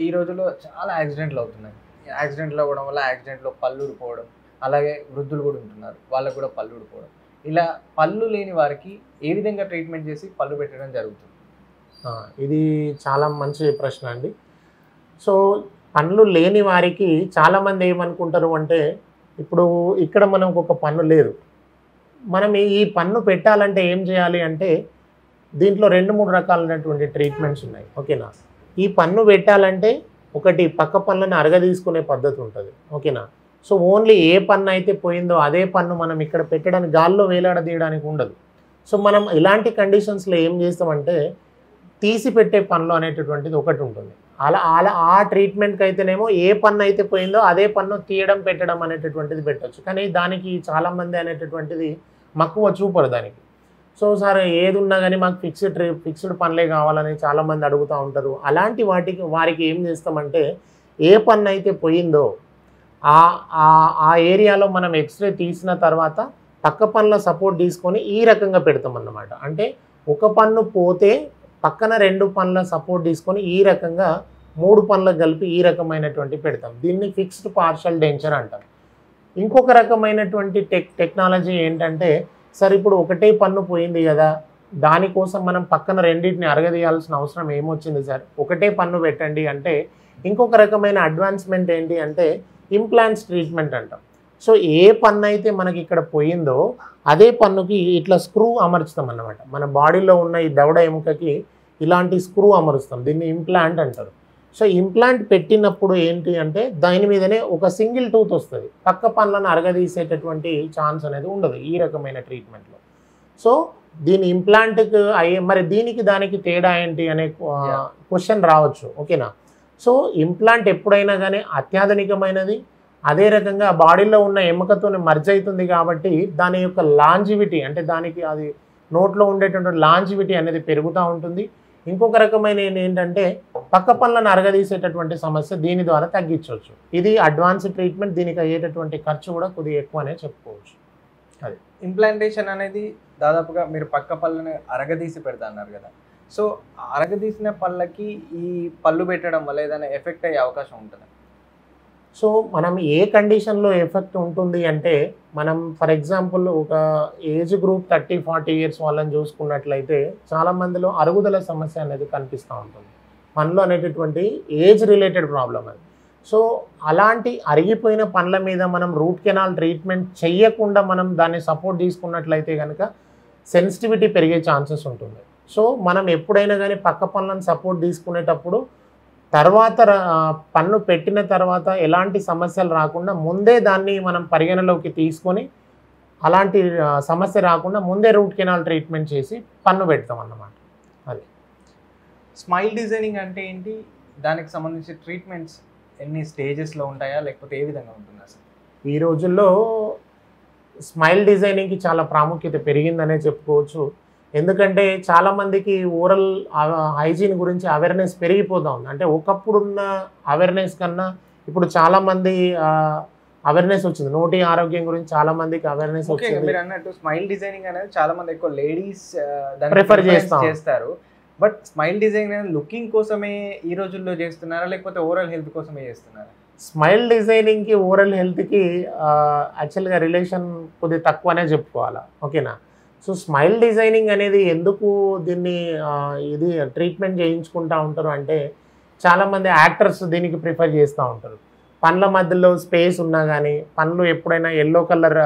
ఈ రోజుల్లో చాలా యాక్సిడెంట్లు అవుతున్నాయి. యాక్సిడెంట్లు అవ్వడం వల్ల యాక్సిడెంట్లో పళ్ళు ఊడిపోవడం, అలాగే వృద్ధులు కూడా ఉంటున్నారు, వాళ్ళకు కూడా పళ్ళు ఊడిపోవడం. ఇలా పళ్ళు లేని వారికి ఏ విధంగా ట్రీట్మెంట్ చేసి పళ్ళు పెట్టడం జరుగుతుంది? ఇది చాలా మంచి ప్రశ్న అండి. సో పన్ను లేని వారికి చాలామంది ఏమనుకుంటారు అంటే ఇప్పుడు ఇక్కడ మనకు ఒక పన్ను లేదు, మనం ఈ పన్ను పెట్టాలంటే ఏం చేయాలి అంటే దీంట్లో 2-3 రకాలైనటువంటి ట్రీట్మెంట్స్ ఉన్నాయి. ఓకేనా? ఈ పన్ను పెట్టాలంటే ఒకటి పక్క పన్నులను అరగదీసుకునే పద్ధతి ఉంటుంది. ఓకేనా? సో ఓన్లీ ఏ పన్ను అయితే పోయిందో అదే పన్ను మనం ఇక్కడ పెట్టడానికి గాల్లో వేలాడదీయడానికి ఉండదు. సో మనం ఇలాంటి కండిషన్స్లో ఏం చేస్తామంటే తీసి పెట్టే పన్ను అనేటటువంటిది ఒకటి ఉంటుంది. అలా ఆ ట్రీట్మెంట్కి అయితేనేమో ఏ పన్ను అయితే పోయిందో అదే పన్ను తీయడం పెట్టడం అనేటటువంటిది పెట్టచ్చు. కానీ దానికి చాలామంది అనేటటువంటిది మక్కువ చూపరు దానికి. సో సార్ ఏది ఉన్నా కానీ మాకు ఫిక్స్డ్ పనులే కావాలని చాలామంది అడుగుతూ ఉంటారు. అలాంటి వారికి ఏం చేస్తామంటే ఏ పన్ను అయితే పోయిందో ఆ ఏరియాలో మనం ఎక్స్రే తీసిన తర్వాత పక్క పన్నుల సపోర్ట్ తీసుకొని ఈ రకంగా పెడతామన్నమాట. అంటే ఒక పన్ను పోతే పక్కన 2 పన్నుల సపోర్ట్ తీసుకొని ఈ రకంగా 3 పన్నులకు కలిపి ఈ రకమైనటువంటి పెడతాం. దీన్ని ఫిక్స్డ్ పార్షల్ డెంచర్ అంటాం. ఇంకొక రకమైనటువంటి టెక్నాలజీ ఏంటంటే సార్ ఇప్పుడు ఒకటే పన్ను పోయింది కదా, దానికోసం మనం పక్కన రెండింటిని అరగదీయాల్సిన అవసరం ఏమొచ్చింది సార్, ఒకటే పన్ను పెట్టండి అంటే ఇంకొక రకమైన అడ్వాన్స్మెంట్ ఏంటి అంటే ఇంప్లాంట్స్ ట్రీట్మెంట్ అంటాం. సో ఏ పన్ను అయితే మనకి ఇక్కడ పోయిందో అదే పన్నుకి ఇట్లా స్క్రూ అమర్చుతాం అన్నమాట. మన బాడీలో ఉన్న ఈ దవడ ఎముకకి ఇలాంటి స్క్రూ అమరుస్తాం, దీన్ని ఇంప్లాంట్ అంటారు. సో ఇంప్లాంట్ పెట్టినప్పుడు ఏంటి అంటే దాని మీదనే ఒక సింగిల్ టూత్ వస్తుంది, పక్క పన్నులను అరగదీసేటటువంటి ఛాన్స్ అనేది ఉండదు ఈ రకమైన ట్రీట్మెంట్లో. సో దీని ఇంప్లాంట్కి మరి దీనికి దానికి తేడా ఏంటి అనే క్వశ్చన్ రావచ్చు. ఓకేనా? సో ఇంప్లాంట్ ఎప్పుడైనా కానీ అత్యాధునికమైనది, అదే రకంగా బాడీలో ఉన్న ఎముకతో మర్జ్ అవుతుంది కాబట్టి దాని యొక్క లాంజివిటీ అంటే దానికి అది నోట్లో ఉండేటువంటి లాంజివిటీ అనేది పెరుగుతూ ఉంటుంది. ఇంకొక రకమైన ఏంటంటే పక్క పళ్ళను అరగదీసేటటువంటి సమస్య దీని ద్వారా తగ్గించవచ్చు. ఇది అడ్వాన్స్ ట్రీట్మెంట్. దీనికి అయ్యేటటువంటి ఖర్చు కూడా కొద్దిగా ఎక్కువనే చెప్పుకోవచ్చు. అది ఇంప్లాంటేషన్ అనేది దాదాపుగా మీరు పక్క పళ్ళని అరగదీసి పెడతా అన్నారు కదా, సో అరగదీసిన పళ్ళకి ఈ పళ్ళు పెట్టడం వల్ల ఏదైనా ఎఫెక్ట్ అయ్యే అవకాశం ఉంటుందా? సో మనం ఏ కండిషన్లో ఎఫెక్ట్ ఉంటుంది అంటే, మనం ఫర్ ఎగ్జాంపుల్ ఒక ఏజ్ గ్రూప్ 30-40 ఇయర్స్ వాళ్ళని చూసుకున్నట్లయితే చాలామందిలో అరుగుదల సమస్య అనేది కనిపిస్తూ ఉంటుంది. పనులు అనేటటువంటి ఏజ్ రిలేటెడ్ ప్రాబ్లం అది. సో అలాంటి అరిగిపోయిన పనుల మీద మనం రూట్ కెనాల్ ట్రీట్మెంట్ చెయ్యకుండా మనం దాన్ని సపోర్ట్ తీసుకున్నట్లయితే కనుక సెన్సిటివిటీ పెరిగే ఛాన్సెస్ ఉంటుంది. సో మనం ఎప్పుడైనా కానీ పక్క పనులను సపోర్ట్ తీసుకునేటప్పుడు తర్వాత పన్ను పెట్టిన తర్వాత ఎలాంటి సమస్యలు రాకుండా ముందే దాన్ని మనం పరిగణలోకి తీసుకొని అలాంటి సమస్య రాకుండా ముందే రూట్ కెనాల్ ట్రీట్మెంట్ చేసి పన్ను పెడతాం అన్నమాట. అది స్మైల్ డిజైనింగ్ అంటే ఏంటి, దానికి సంబంధించి ట్రీట్మెంట్స్ ఎన్ని స్టేజెస్లో ఉంటాయా, లేకపోతే ఏ విధంగా ఉంటుంది అసలు? ఈ రోజుల్లో స్మైల్ డిజైనింగ్కి చాలా ప్రాముఖ్యత పెరిగిందనే చెప్పుకోవచ్చు. ఎందుకంటే చాలామందికి ఓరల్ హైజీన్ గురించి అవేర్నెస్ పెరిగిపోతూ ఉంది. అంటే ఒకప్పుడున్న అవేర్నెస్ కన్నా ఇప్పుడు చాలామంది అవేర్నెస్ వచ్చింది. నోటి ఆరోగ్యం గురించి చాలామందికి అవేర్నెస్ వచ్చింది. మీరు అన్నట్టు స్మైల్ డిజైనింగ్ అనేది చాలా మంది ఎక్కువ లేడీస్ ప్రిఫర్ చేస్తారు. బట్ స్మైల్ డిజైన్ అనేది లుకింగ్ కోసమే ఈ రోజుల్లో చేస్తున్నారా, లేకపోతే ఓవరాల్ హెల్త్ కోసమే చేస్తున్నారా? స్మైల్ డిజైనింగ్కి ఓరల్ హెల్త్కి యాక్చువల్గా రిలేషన్ కొద్దిగా తక్కువనే చెప్పుకోవాలా, ఓకేనా? సో స్మైల్ డిజైనింగ్ అనేది ఎందుకు దీన్ని ఇది ట్రీట్మెంట్ చేయించుకుంటూ ఉంటారు అంటే, చాలామంది యాక్టర్స్ దీనికి ప్రిఫర్ చేస్తూ ఉంటారు. పండ్ల మధ్యలో స్పేస్ ఉన్నా కానీ, పండ్లు ఎప్పుడైనా ఎల్లో కలర్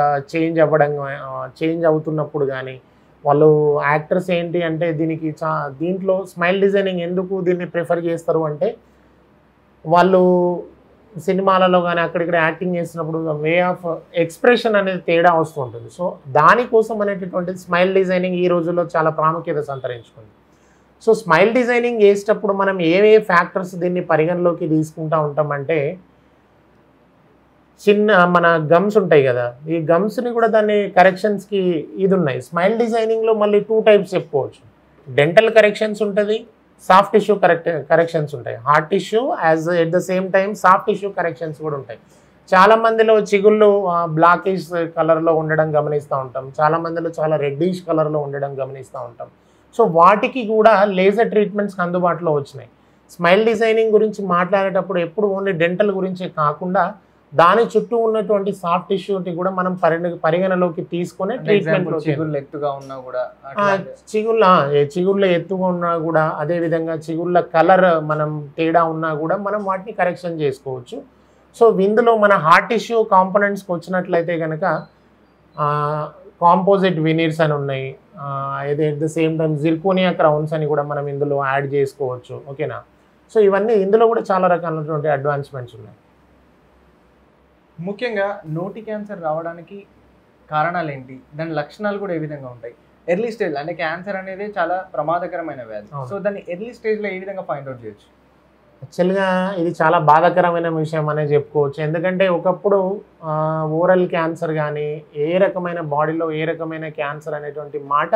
చేంజ్ అవుతున్నప్పుడు కానీ వాళ్ళు యాక్టర్స్ ఏంటి అంటే దీనికి దీంట్లో స్మైల్ డిజైనింగ్ ఎందుకు దీన్ని ప్రిఫర్ చేస్తారు అంటే, వాళ్ళు సినిమాలలో కానీ అక్కడిక్కడ యాక్టింగ్ చేసినప్పుడు వే ఆఫ్ ఎక్స్ప్రెషన్ అనేది తేడా వస్తూ ఉంటుంది. సో దానికోసం అనేటటువంటి స్మైల్ డిజైనింగ్ ఈ రోజుల్లో చాలా ప్రాముఖ్యత సంతరించుకుంది. సో స్మైల్ డిజైనింగ్ చేసేటప్పుడు మనం ఏ ఫ్యాక్టర్స్ దీన్ని పరిగణలోకి తీసుకుంటూ ఉంటామంటే, చిన్న మన గమ్స్ ఉంటాయి కదా, ఈ గమ్స్ని కూడా దాన్ని కరెక్షన్స్కి ఇది ఉన్నాయి. స్మైల్ డిజైనింగ్లో మళ్ళీ 2 టైప్స్ చెప్పుకోవచ్చు. డెంటల్ కరెక్షన్స్ ఉంటుంది, సాఫ్ట్ టిష్యూ కరెక్షన్స్ ఉంటాయి. Hard tissue at the same time soft tissue corrections కూడా ఉంటాయి. చాలామందిలో చిగుళ్ళు బ్లాకిష్ కలర్లో ఉండడం గమనిస్తూ ఉంటాం. చాలామందిలో చాలా రెడ్డిష్ కలర్లో ఉండడం గమనిస్తూ ఉంటాం. సో వాటికి కూడా లేజర్ ట్రీట్మెంట్స్ అందుబాటులో వచ్చినాయి. స్మైల్ డిజైనింగ్ గురించి మాట్లాడేటప్పుడు ఎప్పుడు ఓన్లీ డెంటల్ గురించే కాకుండా దాని చుట్టూ ఉన్నటువంటి సాఫ్ట్ టిష్యూని కూడా మనం పరిగణలోకి తీసుకొని ట్రీట్మెంట్. చిగుళ్ళు ఎత్తుగా ఉన్నా కూడా, చిగుళ్ళ ఎత్తుగా ఉన్నా కూడా, అదేవిధంగా చిగుళ్ళ కలర్ మనం తేడా ఉన్నా కూడా మనం వాటిని కరెక్షన్ చేసుకోవచ్చు. సో ఇందులో మన హార్ట్ టిష్యూ కాంపోనెంట్స్కి వచ్చినట్లయితే కనుక కాంపోజిట్ వినీర్స్ అని ఉన్నాయి. అదే at the same time zirconia crowns అని కూడా మనం ఇందులో యాడ్ చేసుకోవచ్చు, ఓకేనా? సో ఇవన్నీ ఇందులో కూడా చాలా రకాలైనటువంటి అడ్వాన్స్మెంట్స్ ఉన్నాయి. ముఖ్యంగా నోటి క్యాన్సర్ రావడానికి కారణాలు ఏంటి, దాని లక్షణాలు కూడా ఏ విధంగా ఉంటాయి? ఎర్లీ స్టేజ్ అంటే క్యాన్సర్ అనేది చాలా ప్రమాదకరమైన వ్యాధి. సో దాన్ని ఎర్లీ స్టేజ్లో ఏ విధంగా ఫైండ్ అవుట్ చేయొచ్చు? యాక్చువల్గా ఇది చాలా బాధాకరమైన విషయం అనే చెప్పుకోవచ్చు. ఎందుకంటే ఒకప్పుడు ఓరల్ క్యాన్సర్ కానీ ఏ రకమైన బాడీలో ఏ రకమైన క్యాన్సర్ అనేటువంటి మాట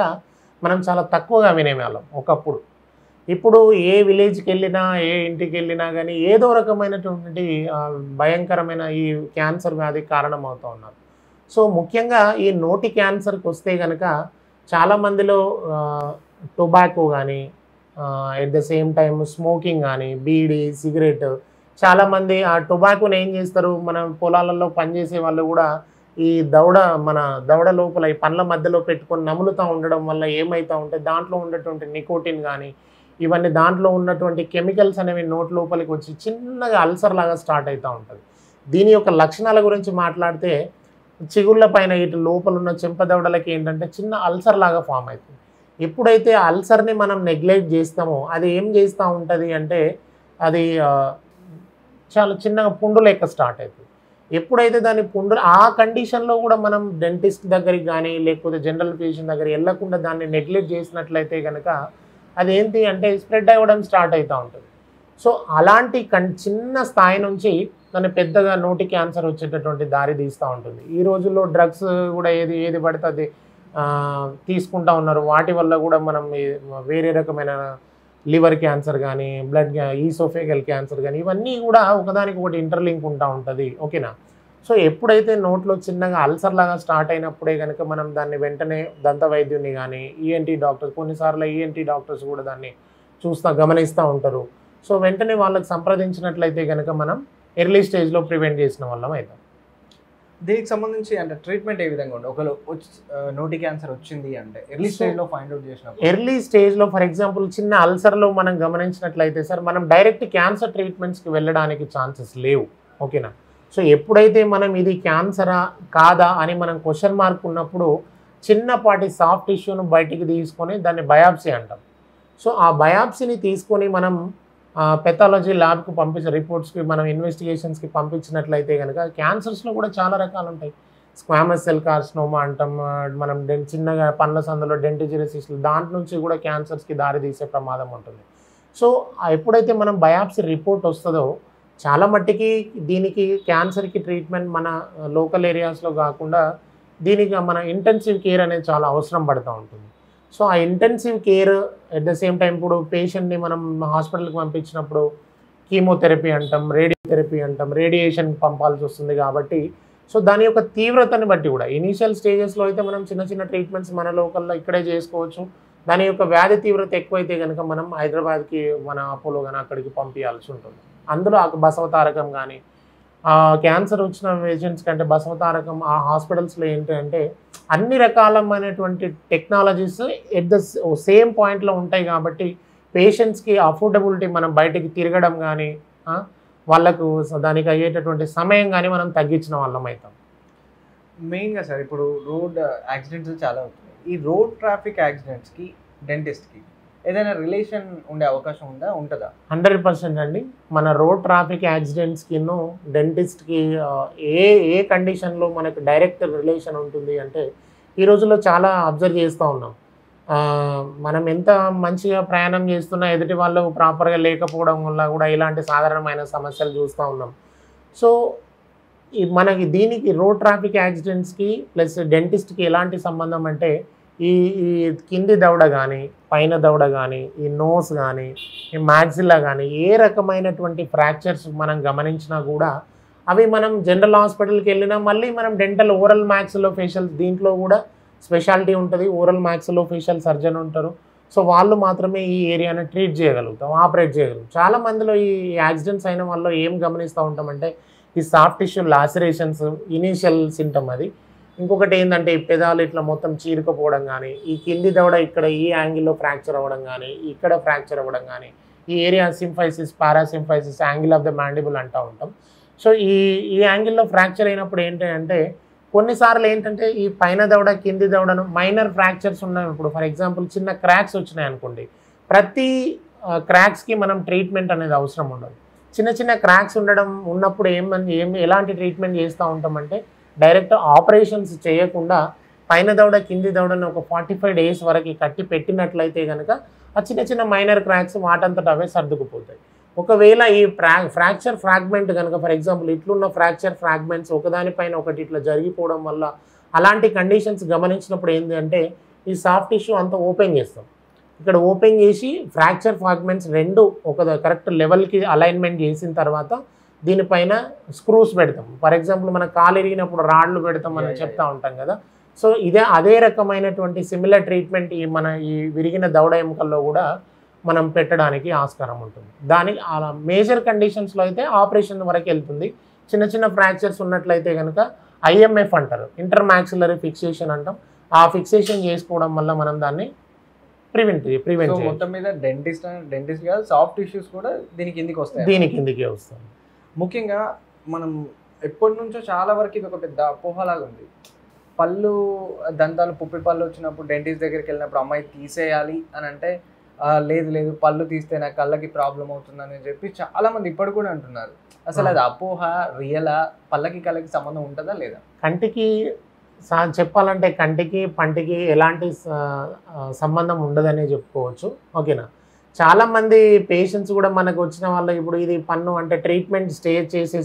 మనం చాలా తక్కువగా వినేవాళ్ళం ఒకప్పుడు. ఇప్పుడు ఏ విలేజ్కి వెళ్ళినా ఏ ఇంటికి వెళ్ళినా కానీ ఏదో రకమైనటువంటి భయంకరమైన ఈ క్యాన్సర్ వ్యాధికి కారణమవుతూ ఉన్నారు. సో ముఖ్యంగా ఈ నోటి క్యాన్సర్కి వస్తే కనుక చాలామందిలో టొబాకో కానీ at the same time smoking కానీ, బీడీ, సిగరెట్, చాలామంది ఆ టొబాకోని ఏం చేస్తారు, మన పొలాలలో పనిచేసే వాళ్ళు కూడా ఈ మన దవడ లోపల ఈ పండ్ల మధ్యలో పెట్టుకొని నములుతూ ఉండడం వల్ల ఏమవుతూ ఉంటే దాంట్లో ఉన్నటువంటి నికోటిన్ కానీ ఇవన్నీ దాంట్లో ఉన్నటువంటి కెమికల్స్ అనేవి నోటి లోపలికి వచ్చి చిన్నగా అల్సర్ లాగా స్టార్ట్ అవుతూ ఉంటుంది. దీని యొక్క లక్షణాల గురించి మాట్లాడితే చిగుళ్ళ పైన ఇటు లోపల ఉన్న చెంపదవడలకి ఏంటంటే చిన్న అల్సర్ లాగా ఫామ్ అవుతుంది. ఎప్పుడైతే అల్సర్ని మనం నెగ్లెక్ట్ చేస్తామో అది ఏం చేస్తూ ఉంటుంది అంటే అది చాలా చిన్నగా పుండు లెక్క స్టార్ట్ అవుతుంది. ఎప్పుడైతే దాని పుండు ఆ కండిషన్లో కూడా మనం డెంటిస్ట్ దగ్గరికి కానీ లేకపోతే జనరల్ ఫిజిషియన్ దగ్గర వెళ్ళకుండా దాన్ని నెగ్లెక్ట్ చేసినట్లయితే కనుక అదేంటి అంటే స్ప్రెడ్ అవ్వడం స్టార్ట్ అవుతూ ఉంటుంది. సో అలాంటి చిన్న స్థాయి నుంచి దాన్ని పెద్దగా నోటి క్యాన్సర్ వచ్చేటటువంటి దారి తీస్తూ ఉంటుంది. ఈ రోజుల్లో డ్రగ్స్ కూడా ఏది పడితే అది తీసుకుంటూ ఉన్నారు. వాటి వల్ల కూడా మనం వేరే రకమైన లివర్ క్యాన్సర్ కానీ, బ్లడ్ ఈసోఫేగల్ క్యాన్సర్ కానీ, ఇవన్నీ కూడా ఒకదానికి ఒకటి ఇంటర్లింక్ ఉంటా ఉంటుంది. ఓకేనా? సో ఎప్పుడైతే నోట్లో చిన్నగా అల్సర్ లాగా స్టార్ట్ అయినప్పుడే కనుక మనం దాన్ని వెంటనే దంత వైద్యుని కానీ, ఈఎన్టీ డాక్టర్స్, కొన్నిసార్లు ఈఎన్టీ డాక్టర్స్ కూడా దాన్ని గమనిస్తూ ఉంటారు. సో వెంటనే వాళ్ళకి సంప్రదించినట్లయితే కనుక మనం ఎర్లీ స్టేజ్లో ప్రివెంట్ చేసిన వాళ్ళం అవుతాం. దీనికి సంబంధించి అంటే ట్రీట్మెంట్ ఏ విధంగా ఉంటుంది? ఒకవేళ నోటి క్యాన్సర్ వచ్చింది అంటే ఎర్లీ స్టేజ్లో ఫైండ్ అవుట్ చేసినప్పుడు, ఎర్లీ స్టేజ్లో ఫర్ ఎగ్జాంపుల్ చిన్న అల్సర్లో మనం గమనించినట్లయితే సార్, మనం డైరెక్ట్ క్యాన్సర్ ట్రీట్మెంట్స్కి వెళ్ళడానికి ఛాన్సెస్ లేవు. ఓకేనా? సో ఎప్పుడైతే మనం ఇది క్యాన్సరా కాదా అని మనం క్వశ్చన్ మార్క్ ఉన్నప్పుడు చిన్నపాటి సాఫ్ట్ టిష్యూను బయటికి తీసుకొని దాన్ని బయాప్సీ అంటాం. సో ఆ బయాప్సీని తీసుకొని మనం పెథాలజీ ల్యాబ్కి రిపోర్ట్స్కి మనం ఇన్వెస్టిగేషన్స్కి పంపించినట్లయితే కనుక క్యాన్సర్స్లో కూడా చాలా రకాలు ఉంటాయి. స్క్వామస్ సెల్ కార్సినోమా అంటాం, మనం చిన్నగా పండ్ల సందులో డెంటిజిరసిస్లు, దాంట్ నుంచి కూడా క్యాన్సర్స్కి దారితీసే ప్రమాదం ఉంటుంది. సో ఎప్పుడైతే మనం బయాప్సీ రిపోర్ట్ వస్తుందో చాలా మట్టికి దీనికి క్యాన్సర్కి ట్రీట్మెంట్ మన లోకల్ ఏరియాస్లో కాకుండా దీనికి మన ఇంటెన్సివ్ కేర్ అనేది చాలా అవసరం పడుతూ ఉంటుంది. సో ఆ intensive care at the same time ఇప్పుడు పేషెంట్ని మనం హాస్పిటల్కి పంపించినప్పుడు కీమోథెరపీ అంటాం, రేడియోథెరపీ అంటాం, రేడియేషన్ పంపాల్సి వస్తుంది. కాబట్టి సో దాని యొక్క తీవ్రతని బట్టి కూడా ఇనీషియల్ స్టేజెస్లో అయితే మనం చిన్న చిన్న ట్రీట్మెంట్స్ మన లోకల్లో ఇక్కడే చేసుకోవచ్చు. దాని యొక్క వ్యాధి తీవ్రత ఎక్కువైతే కనుక మనం హైదరాబాద్కి మన అపోలో కానీ అక్కడికి పంపించాల్సి ఉంటుంది. అందులో బసవతారకం కానీ క్యాన్సర్ వచ్చిన పేషెంట్స్ కంటే బసవతారకం ఆ హాస్పిటల్స్లో ఏంటంటే అన్ని రకాలమైనటువంటి టెక్నాలజీస్ ఎట్ ద సేమ్ పాయింట్లో ఉంటాయి. కాబట్టి పేషెంట్స్కి అఫోర్డబిలిటీ, మనం బయటికి తిరగడం కానీ వాళ్ళకు దానికి అయ్యేటటువంటి సమయం కానీ మనం తగ్గించిన వాళ్ళం అవుతాం. మెయిన్గా సార్ ఇప్పుడు రోడ్ యాక్సిడెంట్స్ చాలా అవుతున్నాయి. ఈ రోడ్ ట్రాఫిక్ యాక్సిడెంట్స్కి డెంటిస్ట్కి ఏదైనా రిలేషన్ ఉండే అవకాశం ఉంటుందా? 100% అండి. మన రోడ్ ట్రాఫిక్ యాక్సిడెంట్స్కి డెంటిస్ట్కి ఏ కండిషన్లో మనకు డైరెక్ట్ రిలేషన్ ఉంటుంది అంటే ఈ రోజుల్లో చాలా అబ్జర్వ్ చేస్తూ ఉన్నాం. మనం ఎంత మంచిగా ప్రయాణం చేస్తున్నా ఎదుటి వాళ్ళు ప్రాపర్గా లేకపోవడం వల్ల కూడా ఇలాంటి సాధారణమైన సమస్యలు చూస్తూ ఉన్నాం. సో మనకి దీనికి రోడ్ ట్రాఫిక్ యాక్సిడెంట్స్కి ప్లస్ డెంటిస్ట్కి ఎలాంటి సంబంధం అంటే ఈ కింది దవడ కానీ, పైన దవడ కానీ, ఈ నోస్ కానీ, ఈ మ్యాక్సిల్లా కానీ ఏ రకమైనటువంటి ఫ్రాక్చర్స్ మనం గమనించినా కూడా అవి మనం జనరల్ హాస్పిటల్కి వెళ్ళినా మళ్ళీ మనం డెంటల్ ఓరల్ మ్యాక్సిలోఫేషియల్ దీంట్లో కూడా స్పెషాలిటీ ఉంటుంది. ఓరల్ మ్యాక్సిలోఫేషియల్ సర్జన్ ఉంటారు. సో వాళ్ళు మాత్రమే ఈ ఏరియాని ట్రీట్ చేయగలుగుతాం, ఆపరేట్ చేయగలుగుతాం. చాలా మందిలో ఈ యాక్సిడెంట్స్ అయిన వాళ్ళు ఏం గమనిస్తూ ఉంటామంటే ఈ soft tissue lacerations initial symptom అది. ఇంకొకటి ఏంటంటే ఈ పెదాలు ఇట్లా మొత్తం చీరుకపోవడం కానీ, ఈ కింది దవడ ఇక్కడ ఈ యాంగిల్లో ఫ్రాక్చర్ అవ్వడం కానీ, ఇక్కడ ఫ్రాక్చర్ అవ్వడం కానీ, ఈ area symphysis, parasymphysis, angle of the mandible అంటూ ఉంటాం. సో ఈ యాంగిల్లో ఫ్రాక్చర్ అయినప్పుడు ఏంటంటే కొన్నిసార్లు ఏంటంటే ఈ పైన దవడ కింది దవడను మైనర్ ఫ్రాక్చర్స్ ఉన్నాయి. ఇప్పుడు ఫర్ ఎగ్జాంపుల్ చిన్న క్రాక్స్ వచ్చినాయి అనుకోండి, ప్రతి క్రాక్స్కి మనం ట్రీట్మెంట్ అనేది అవసరం ఉండదు. చిన్న చిన్న క్రాక్స్ ఉన్నప్పుడు ఎలాంటి ట్రీట్మెంట్ చేస్తూ ఉంటామంటే డైరెక్ట్ ఆపరేషన్స్ చేయకుండా పైన దవడ కింది దవడను ఒక 45 days వరకు కట్టి పెట్టినట్లయితే కనుక ఆ చిన్న చిన్న మైనర్ క్రాక్స్ వాటంతట అవే సర్దుకుపోతాయి. ఒకవేళ ఈ ఫ్రాక్చర్ ఫ్రాగ్మెంట్ కనుక ఫర్ ఎగ్జాంపుల్ ఇట్లున్న ఫ్రాక్చర్ ఫ్రాగ్మెంట్స్ ఒకదానిపైన ఒకటి ఇట్లా జరిగిపోవడం వల్ల అలాంటి కండిషన్స్ గమనించినప్పుడు ఏంటి అంటే ఈ సాఫ్ట్ టిష్యూ అంతా ఓపెన్ చేస్తాం. ఇక్కడ ఓపెన్ చేసి ఫ్రాక్చర్ ఫ్రాగ్మెంట్స్ రెండు కరెక్ట్ లెవెల్కి అలైన్మెంట్ చేసిన తర్వాత దీనిపైన స్క్రూస్ పెడతాం. ఫర్ ఎగ్జాంపుల్ మన కాలు ఇరిగినప్పుడు రాడ్లు పెడతాం అని చెప్తా ఉంటాం కదా. సో అదే రకమైనటువంటి సిమిలర్ ట్రీట్మెంట్ ఈ విరిగిన దవడ ఎముకల్లో కూడా మనం పెట్టడానికి ఆస్కారం ఉంటుంది. దానికి అలా మేజర్ కండిషన్స్లో అయితే ఆపరేషన్ వరకు వెళ్తుంది. చిన్న చిన్న ఫ్రాక్చర్స్ ఉన్నట్లయితే కనుక ఐఎంఎఫ్ అంటారు, ఇంటర్ మ్యాక్సిలరీ ఫిక్సేషన్ అంటాం. ఆ ఫిక్సేషన్ చేసుకోవడం వల్ల మనం దాన్ని ప్రివెంట్ మొత్తం మీద డెంటిస్ట్ కాదు సాఫ్ట్ టిష్యూస్ కూడా దీనికి కిందికే వస్తాయి. ముఖ్యంగా మనం ఎప్పటి నుంచో చాలా వరకు ఇది ఒక పెద్ద అపోహలాగా ఉంది. పళ్ళు దంతాలు పుప్పి పళ్ళు వచ్చినప్పుడు డెంటిస్ట్ దగ్గరికి వెళ్ళినప్పుడు అమ్మాయి తీసేయాలి అని అంటే లేదు పళ్ళు తీస్తే నా కళ్ళకి ప్రాబ్లం అవుతుందని చెప్పి చాలామంది ఇప్పుడు కూడా అంటున్నారు. అసలు అది అపోహ, రియలా? పళ్ళకి కళ్ళకి సంబంధం ఉంటుందా లేదా? కంటికి చెప్పాలంటే కంటికి పంటికి ఎలాంటి సంబంధం ఉండదనే చెప్పుకోవచ్చు. ఓకేనా? చాలామంది పేషెంట్స్ కూడా మనకు వచ్చిన వాళ్ళకి ఇప్పుడు ఇది పన్ను అంటే ట్రీట్మెంట్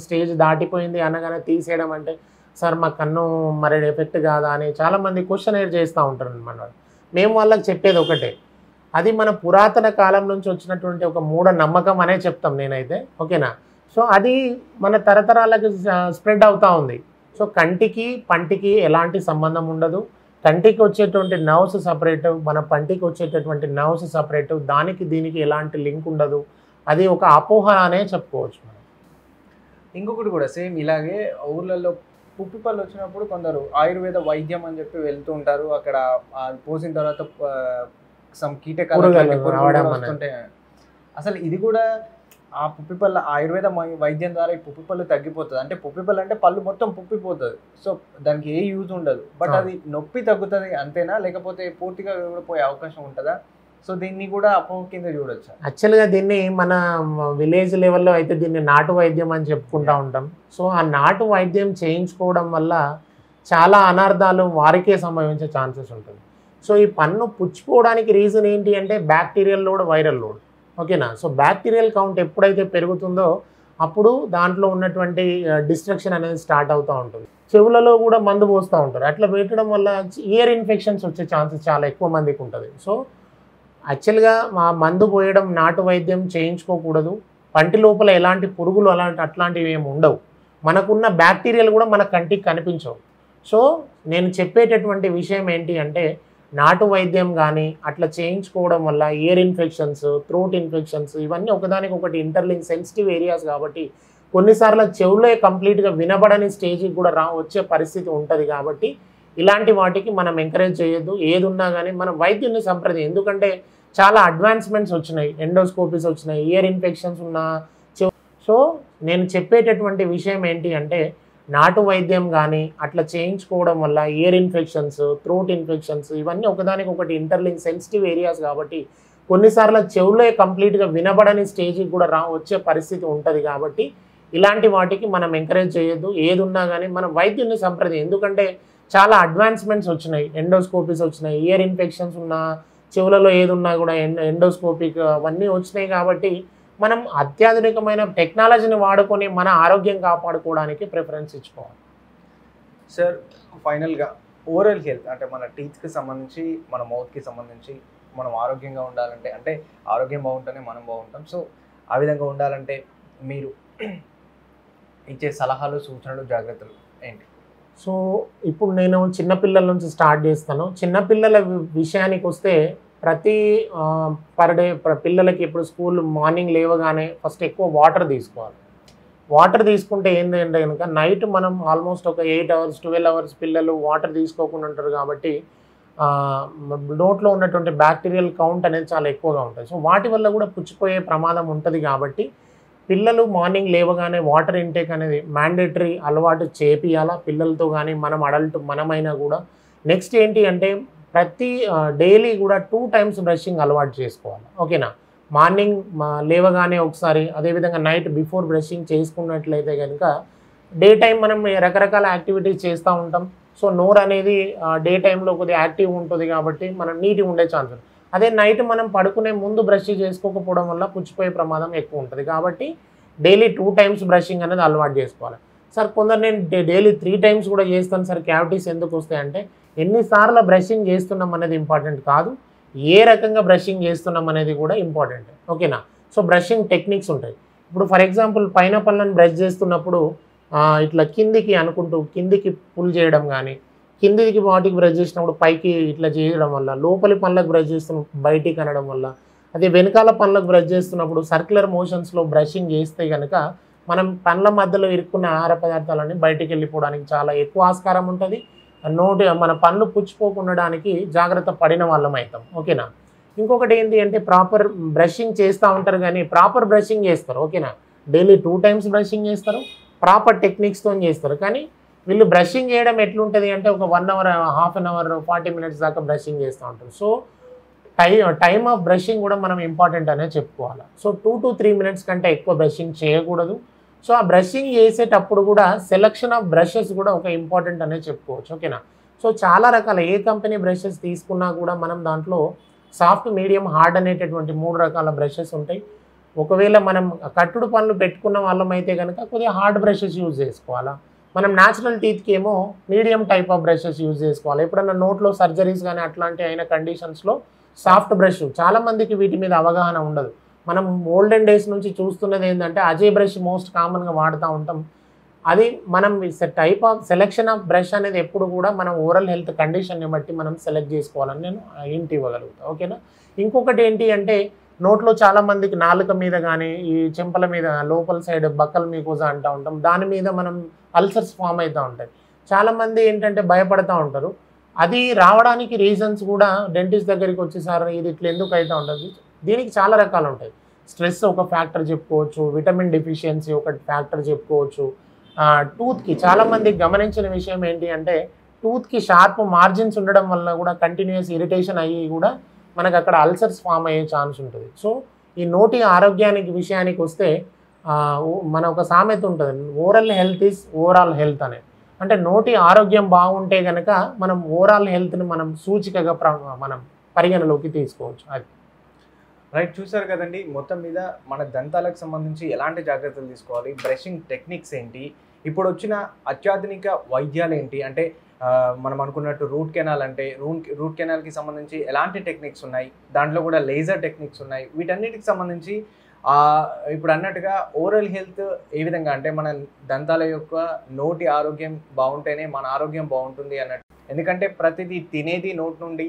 స్టేజ్ దాటిపోయింది అనగానే తీసేయడం అంటే సార్ మా కన్ను మరి ఎఫెక్ట్ కాదా అని చాలామంది క్వశ్చన్ చేస్తూ ఉంటారు అనమాట. మేము వాళ్ళకి చెప్పేది ఒకటే, అది మన పురాతన కాలం నుంచి వచ్చినటువంటి ఒక మూఢ నమ్మకం అనే చెప్తాం నేనైతే, ఓకేనా. సో అది మన తరతరాలకు స్ప్రెడ్ అవుతూ ఉంది. సో కంటికి పంటికి ఎలాంటి సంబంధం ఉండదు. కంటికి వచ్చేటువంటి నర్వ్స్ సపరేట్, మన పంటికి వచ్చేటటువంటి నర్వ్స్ సపరేట్, దానికి దీనికి ఎలాంటి లింక్ ఉండదు. అది ఒక అపోహ అనే చెప్పుకోవచ్చు మనం. ఇంకొకటి కూడా సేమ్ ఇలాగే ఊర్లలో పుప్పిపళ్ళు వచ్చినప్పుడు కొందరు ఆయుర్వేద వైద్యం అని చెప్పి వెళ్తూ ఉంటారు. అక్కడ పోసిన తర్వాత సమ్ కీటకాలు వస్తుంటాయి. అసలు ఇది కూడా ఆ పుప్పిపళ్ళ ఆయుర్వేద వైద్యం ద్వారా ఈ పుప్పిపళ్ళు తగ్గిపోతుంది. అంటే పుప్పిపళ్ళు అంటే పళ్ళు మొత్తం పుప్పిపోతుంది. సో దానికి ఏ యూజ్ ఉండదు. బట్ అది నొప్పి తగ్గుతుంది అంతేనా, లేకపోతే పూర్తిగా కూడా పోయే అవకాశం ఉంటుందా? సో దీన్ని కూడా అపోహ కింద చూడొచ్చు. యాక్చువల్గా దీన్ని మన విలేజ్ లెవెల్లో అయితే దీన్ని నాటు వైద్యం అని చెప్పుకుంటూ ఉంటాం. సో ఆ నాటు వైద్యం చేయించుకోవడం వల్ల చాలా అనార్థాలు వారికే సంభవించే ఛాన్సెస్ ఉంటుంది. సో ఈ పన్ను పుచ్చిపోవడానికి రీజన్ ఏంటి అంటే బ్యాక్టీరియల్ లోడ్, వైరల్ లోడ్, ఓకేనా. సో బ్యాక్టీరియల్ కౌంట్ ఎప్పుడైతే పెరుగుతుందో అప్పుడు దాంట్లో ఉన్నటువంటి డిస్ట్రక్షన్ అనేది స్టార్ట్ అవుతూ ఉంటుంది. చెవులలో కూడా మందు పోస్తూ ఉంటారు. అట్లా పెట్టడం వల్ల ఇయర్ ఇన్ఫెక్షన్స్ వచ్చే ఛాన్సెస్ చాలా ఎక్కువ మందికి ఉంటుంది. సో యాక్చువల్గా మా మందు పోయడం, నాటు వైద్యం చేయించుకోకూడదు. పంటి లోపల ఎలాంటి పురుగులు అట్లాంటివి ఏమి ఉండవు. మనకున్న బ్యాక్టీరియాలు కూడా మన కంటికి కనిపించవు. సో నేను చెప్పేటటువంటి విషయం ఏంటి అంటే నాటు వైద్యం కానీ అట్లా చేయించుకోవడం వల్ల ఇయర్ ఇన్ఫెక్షన్స్, థ్రోట్ ఇన్ఫెక్షన్స్ ఇవన్నీ ఒకదానికి ఒకటి ఇంటర్లింక్ సెన్సిటివ్ ఏరియాస్ కాబట్టి కొన్నిసార్లు చెవులే కంప్లీట్గా వినబడని స్టేజ్కి కూడా వచ్చే పరిస్థితి ఉంటుంది. కాబట్టి ఇలాంటి వాటికి మనం ఎంకరేజ్ చేయొద్దు. ఏది ఉన్నా కానీ మనం వైద్యుని సంప్రదించాలి. ఎందుకంటే చాలా అడ్వాన్స్మెంట్స్ వచ్చినాయి, ఎండోస్కోపీస్ వచ్చినాయి, ఇయర్ ఇన్ఫెక్షన్స్ ఉన్న సో నేను చెప్పేటటువంటి విషయం ఏంటి అంటే నాటు వైద్యం కానీ అట్లా చేయించుకోవడం వల్ల ఇయర్ ఇన్ఫెక్షన్స్, థ్రోట్ ఇన్ఫెక్షన్స్ ఇవన్నీ ఒకదానికి ఒకటి ఇంటర్లింక్ సెన్సిటివ్ ఏరియాస్ కాబట్టి కొన్నిసార్లు చెవులే కంప్లీట్గా వినబడని స్టేజ్కి కూడా వచ్చే పరిస్థితి ఉంటుంది. కాబట్టి ఇలాంటి వాటికి మనం ఎంకరేజ్ చేయొద్దు. ఏది ఉన్నా కానీ మనం వైద్యుని సంప్రదించాలి. ఎందుకంటే చాలా అడ్వాన్స్మెంట్స్ వచ్చినాయి, ఎండోస్కోపీస్ వచ్చినాయి, ఇయర్ ఇన్ఫెక్షన్స్ ఉన్న చెవులలో ఏది ఉన్నా కూడా ఎండోస్కోపిక్ అవన్నీ వచ్చినాయి. కాబట్టి మనం అత్యాధునికమైన టెక్నాలజీని వాడుకొని మన ఆరోగ్యం కాపాడుకోవడానికి ప్రిఫరెన్స్ ఇచ్చుకోవాలి. సార్ ఫైనల్గా ఓరల్ హెల్త్ అంటే మన టీత్కి సంబంధించి, మన మౌత్కి సంబంధించి మనం ఆరోగ్యంగా ఉండాలంటే, అంటే ఆరోగ్యం బాగుంటేనే మనం బాగుంటాం. సో ఆ విధంగా ఉండాలంటే మీరు ఇచ్చే సలహాలు, సూచనలు, జాగ్రత్తలు ఏంటి? సో ఇప్పుడు నేను చిన్నపిల్లల నుంచి స్టార్ట్ చేస్తాను. చిన్నపిల్లల విషయానికి వస్తే ప్రతి పర్ డే పిల్లలకి ఇప్పుడు స్కూల్ మార్నింగ్ లేవగానే ఫస్ట్ ఎక్కువ వాటర్ తీసుకోవాలి. వాటర్ తీసుకుంటే ఏంటంటే కనుక నైట్ మనం ఆల్మోస్ట్ ఒక 8 hours 12 hours పిల్లలు వాటర్ తీసుకోకుండా ఉంటారు. కాబట్టి నోట్లో ఉన్నటువంటి బ్యాక్టీరియల్ కౌంట్ అనేది చాలా ఎక్కువగా ఉంటుంది. సో వాటి వల్ల కూడా పుచ్చిపోయే ప్రమాదం ఉంటుంది. కాబట్టి పిల్లలు మార్నింగ్ లేవగానే వాటర్ ఇంటేక్ అనేది మ్యాండేటరీ అలవాటు చేపియాలా పిల్లలతో కానీ మనమైనా కూడా. నెక్స్ట్ ఏంటి అంటే ప్రతి డైలీ కూడా 2 times బ్రషింగ్ అలవాటు చేసుకోవాలి, ఓకేనా. మార్నింగ్ లేవగానే ఒకసారి, అదేవిధంగా నైట్ బిఫోర్ బ్రషింగ్ చేసుకున్నట్లయితే కనుక డే టైం మనం రకరకాల యాక్టివిటీస్ చేస్తూ ఉంటాం. సో నోరు అనేది డే టైంలో కొద్దిగా యాక్టివ్ ఉంటుంది కాబట్టి మనం నీట్గా ఉండే ఛాన్స్. అదే నైట్ మనం పడుకునే ముందు బ్రష్ చేసుకోకపోవడం వల్ల పుచ్చిపోయే ప్రమాదం ఎక్కువ ఉంటుంది. కాబట్టి డైలీ 2 times బ్రషింగ్ అనేది అలవాటు చేసుకోవాలి. సార్ కొందరు నేను డైలీ 3 times కూడా చేస్తాను సార్, క్యావిటీస్ ఎందుకు వస్తాయంటే ఎన్నిసార్లు బ్రషింగ్ చేస్తున్నాం అనేది ఇంపార్టెంట్ కాదు, ఏ రకంగా బ్రషింగ్ చేస్తున్నాం అనేది కూడా ఇంపార్టెంట్, ఓకేనా. సో బ్రషింగ్ టెక్నిక్స్ ఉంటాయి. ఇప్పుడు ఫర్ ఎగ్జాంపుల్ పైన పళ్ళని బ్రష్ చేస్తున్నప్పుడు ఇట్లా కిందికి అనుకుంటూ కిందికి పుల్ చేయడం కానీ, కిందికి వాటికి బ్రష్ చేసినప్పుడు పైకి ఇట్లా చేయడం వల్ల, లోపలి పళ్ళకు బ్రష్ చేస్తున్నప్పుడు బయటికి అనడం వల్ల, అదే వెనకాల పళ్ళకు బ్రష్ చేస్తున్నప్పుడు సర్క్యులర్ మోషన్స్లో బ్రషింగ్ చేస్తే కనుక మనం పళ్ళ మధ్యలో ఇరుక్కున్న ఆహార పదార్థాలన్నీ బయటికి వెళ్ళిపోవడానికి చాలా ఎక్కువ ఆస్కారం ఉంటుంది. మన పళ్ళు పుచ్చిపోకుండడానికి జాగ్రత్త పడిన వాళ్ళం అవుతాం, ఓకేనా. ఇంకొకటి ఏంటి అంటే ప్రాపర్ బ్రషింగ్ చేస్తూ ఉంటారు కానీ ప్రాపర్ బ్రషింగ్ చేస్తారు, ఓకేనా. డైలీ 2 times బ్రషింగ్ చేస్తారు, ప్రాపర్ టెక్నిక్స్తో చేస్తారు. కానీ వీళ్ళు బ్రషింగ్ చేయడం ఎట్లుంటుంది అంటే ఒక 1 hour, half an hour, 40 minutes దాకా బ్రషింగ్ చేస్తూ ఉంటారు. సో టైమ్ ఆఫ్ బ్రషింగ్ కూడా మనం ఇంపార్టెంట్ అనే చెప్పుకోవాలి. సో 2 to 3 minutes కంటే ఎక్కువ బ్రషింగ్ చేయకూడదు. సో ఆ బ్రషింగ్ చేసేటప్పుడు కూడా సెలెక్షన్ ఆఫ్ బ్రషెస్ కూడా ఒక ఇంపార్టెంట్ అనే చెప్పుకోవచ్చు, ఓకేనా. సో చాలా రకాల ఏ కంపెనీ బ్రషెస్ తీసుకున్నా కూడా మనం దాంట్లో సాఫ్ట్, మీడియం, హార్డ్ అనేటటువంటి 3 రకాల బ్రషెస్ ఉంటాయి. ఒకవేళ మనం కట్టుడు పనులు పెట్టుకున్న వాళ్ళం అయితే కనుక కొద్దిగా హార్డ్ బ్రషెస్ యూజ్ చేసుకోవాలా. మనం న్యాచురల్ టీత్కి ఏమో medium type of brushes use చేసుకోవాలి. ఎప్పుడన్నా నోట్లో సర్జరీస్ కానీ అట్లాంటి అయిన కండిషన్స్లో సాఫ్ట్ బ్రష్, చాలా మందికి వీటి మీద అవగాహన ఉండదు. మనం ఓల్డెన్ డేస్ నుంచి చూస్తున్నది ఏంటంటే అజయ్ బ్రష్ మోస్ట్ కామన్గా వాడుతూ ఉంటాం. అది మనం type of selection of brush అనేది ఎప్పుడు కూడా మనం ఓరల్ హెల్త్ కండిషన్ని బట్టి మనం సెలెక్ట్ చేసుకోవాలని నేను ఇంటి ఇవ్వగలుగుతాను. ఓకేనా. ఇంకొకటి ఏంటి అంటే నోట్లో చాలా మందికి నాలుక మీద కానీ ఈ చెంపల మీద లోపల సైడ్ బక్కల మీకోజా అంటూ ఉంటాం, దాని మీద మనం అల్సర్స్ ఫామ్ అవుతూ ఉంటాయి. చాలామంది ఏంటంటే భయపడుతూ ఉంటారు. అది రావడానికి రీజన్స్ కూడా డెంటిస్ట్ దగ్గరికి వచ్చేసారు ఇది ఇట్లా ఎందుకు అవుతూ ఉంటుంది. దీనికి చాలా రకాలు ఉంటాయి. స్ట్రెస్ ఒక ఫ్యాక్టర్ చెప్పుకోవచ్చు, విటమిన్ డెఫిషియన్సీ ఒక ఫ్యాక్టర్ చెప్పుకోవచ్చు. టూత్కి చాలామంది గమనించిన విషయం ఏంటి అంటే టూత్కి షార్ప్ మార్జిన్స్ ఉండడం వల్ల కూడా కంటిన్యూస్ ఇరిటేషన్ అయ్యి కూడా మనకు అక్కడ అల్సర్స్ ఫామ్ అయ్యే ఛాన్స్ ఉంటుంది. సో ఈ నోటి ఆరోగ్యానికి విషయానికి వస్తే మన ఒక సామెత ఉంటుంది, oral health is overall health అనేది. అంటే నోటి ఆరోగ్యం బాగుంటే కనుక మనం ఓవరాల్ హెల్త్ని మనం సూచికగా మనం పరిగణలోకి తీసుకోవచ్చు. అది రైట్. చూసారు కదండి, మొత్తం మీద మన దంతాలకు సంబంధించి ఎలాంటి జాగ్రత్తలు తీసుకోవాలి, బ్రషింగ్ టెక్నిక్స్ ఏంటి, ఇప్పుడు వచ్చిన అత్యాధునిక వైద్యాలు ఏంటి, అంటే మనం అనుకున్నట్టు రూట్ కెనాల్ అంటే రూట్ కెనాల్కి సంబంధించి ఎలాంటి టెక్నిక్స్ ఉన్నాయి, దాంట్లో కూడా లేజర్ టెక్నిక్స్ ఉన్నాయి. వీటన్నిటికి సంబంధించి ఇప్పుడు అన్నట్టుగా ఓరల్ హెల్త్ ఏ విధంగా అంటే మన దంతాల యొక్క నోటి ఆరోగ్యం బాగుంటేనే మన ఆరోగ్యం బాగుంటుంది అన్నట్టు. ఎందుకంటే ప్రతిదీ తినేది నోటి నుండి,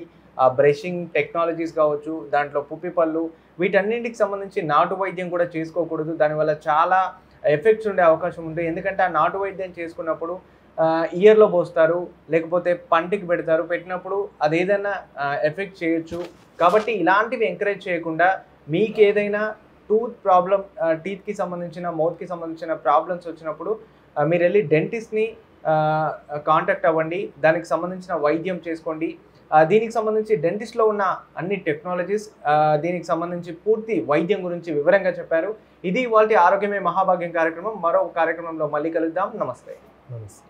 బ్రషింగ్ టెక్నాలజీస్ కావచ్చు, దాంట్లో పుప్పి పళ్ళు, వీటన్నింటికి సంబంధించి నాటు వైద్యం కూడా చేసుకోకూడదు. దానివల్ల చాలా ఎఫెక్ట్స్ ఉండే అవకాశం ఉంది. ఎందుకంటే ఆ నాటు వైద్యం చేసుకున్నప్పుడు ఇయర్లో పోస్తారు, లేకపోతే పంటికి పెడతారు, పెట్టినప్పుడు అది ఏదైనా ఎఫెక్ట్ చేయొచ్చు. కాబట్టి ఇలాంటివి ఎంకరేజ్ చేయకుండా మీకు ఏదైనా టూత్ ప్రాబ్లం, టీత్కి సంబంధించిన మౌత్కి సంబంధించిన ప్రాబ్లమ్స్ వచ్చినప్పుడు మీరు వెళ్ళి డెంటిస్ట్ని కాంటాక్ట్ అవ్వండి, దానికి సంబంధించిన వైద్యం చేసుకోండి. దీనికి సంబంధించి డెంటిస్ట్లో ఉన్న అన్ని టెక్నాలజీస్, దీనికి సంబంధించి పూర్తి వైద్యం గురించి వివరంగా చెప్పారు. ఇది ఇవాల్టి ఆరోగ్యమే మహాభాగ్యం కార్యక్రమం. మరో కార్యక్రమంలో మళ్ళీ కలుద్దాం. నమస్తే. నమస్తే.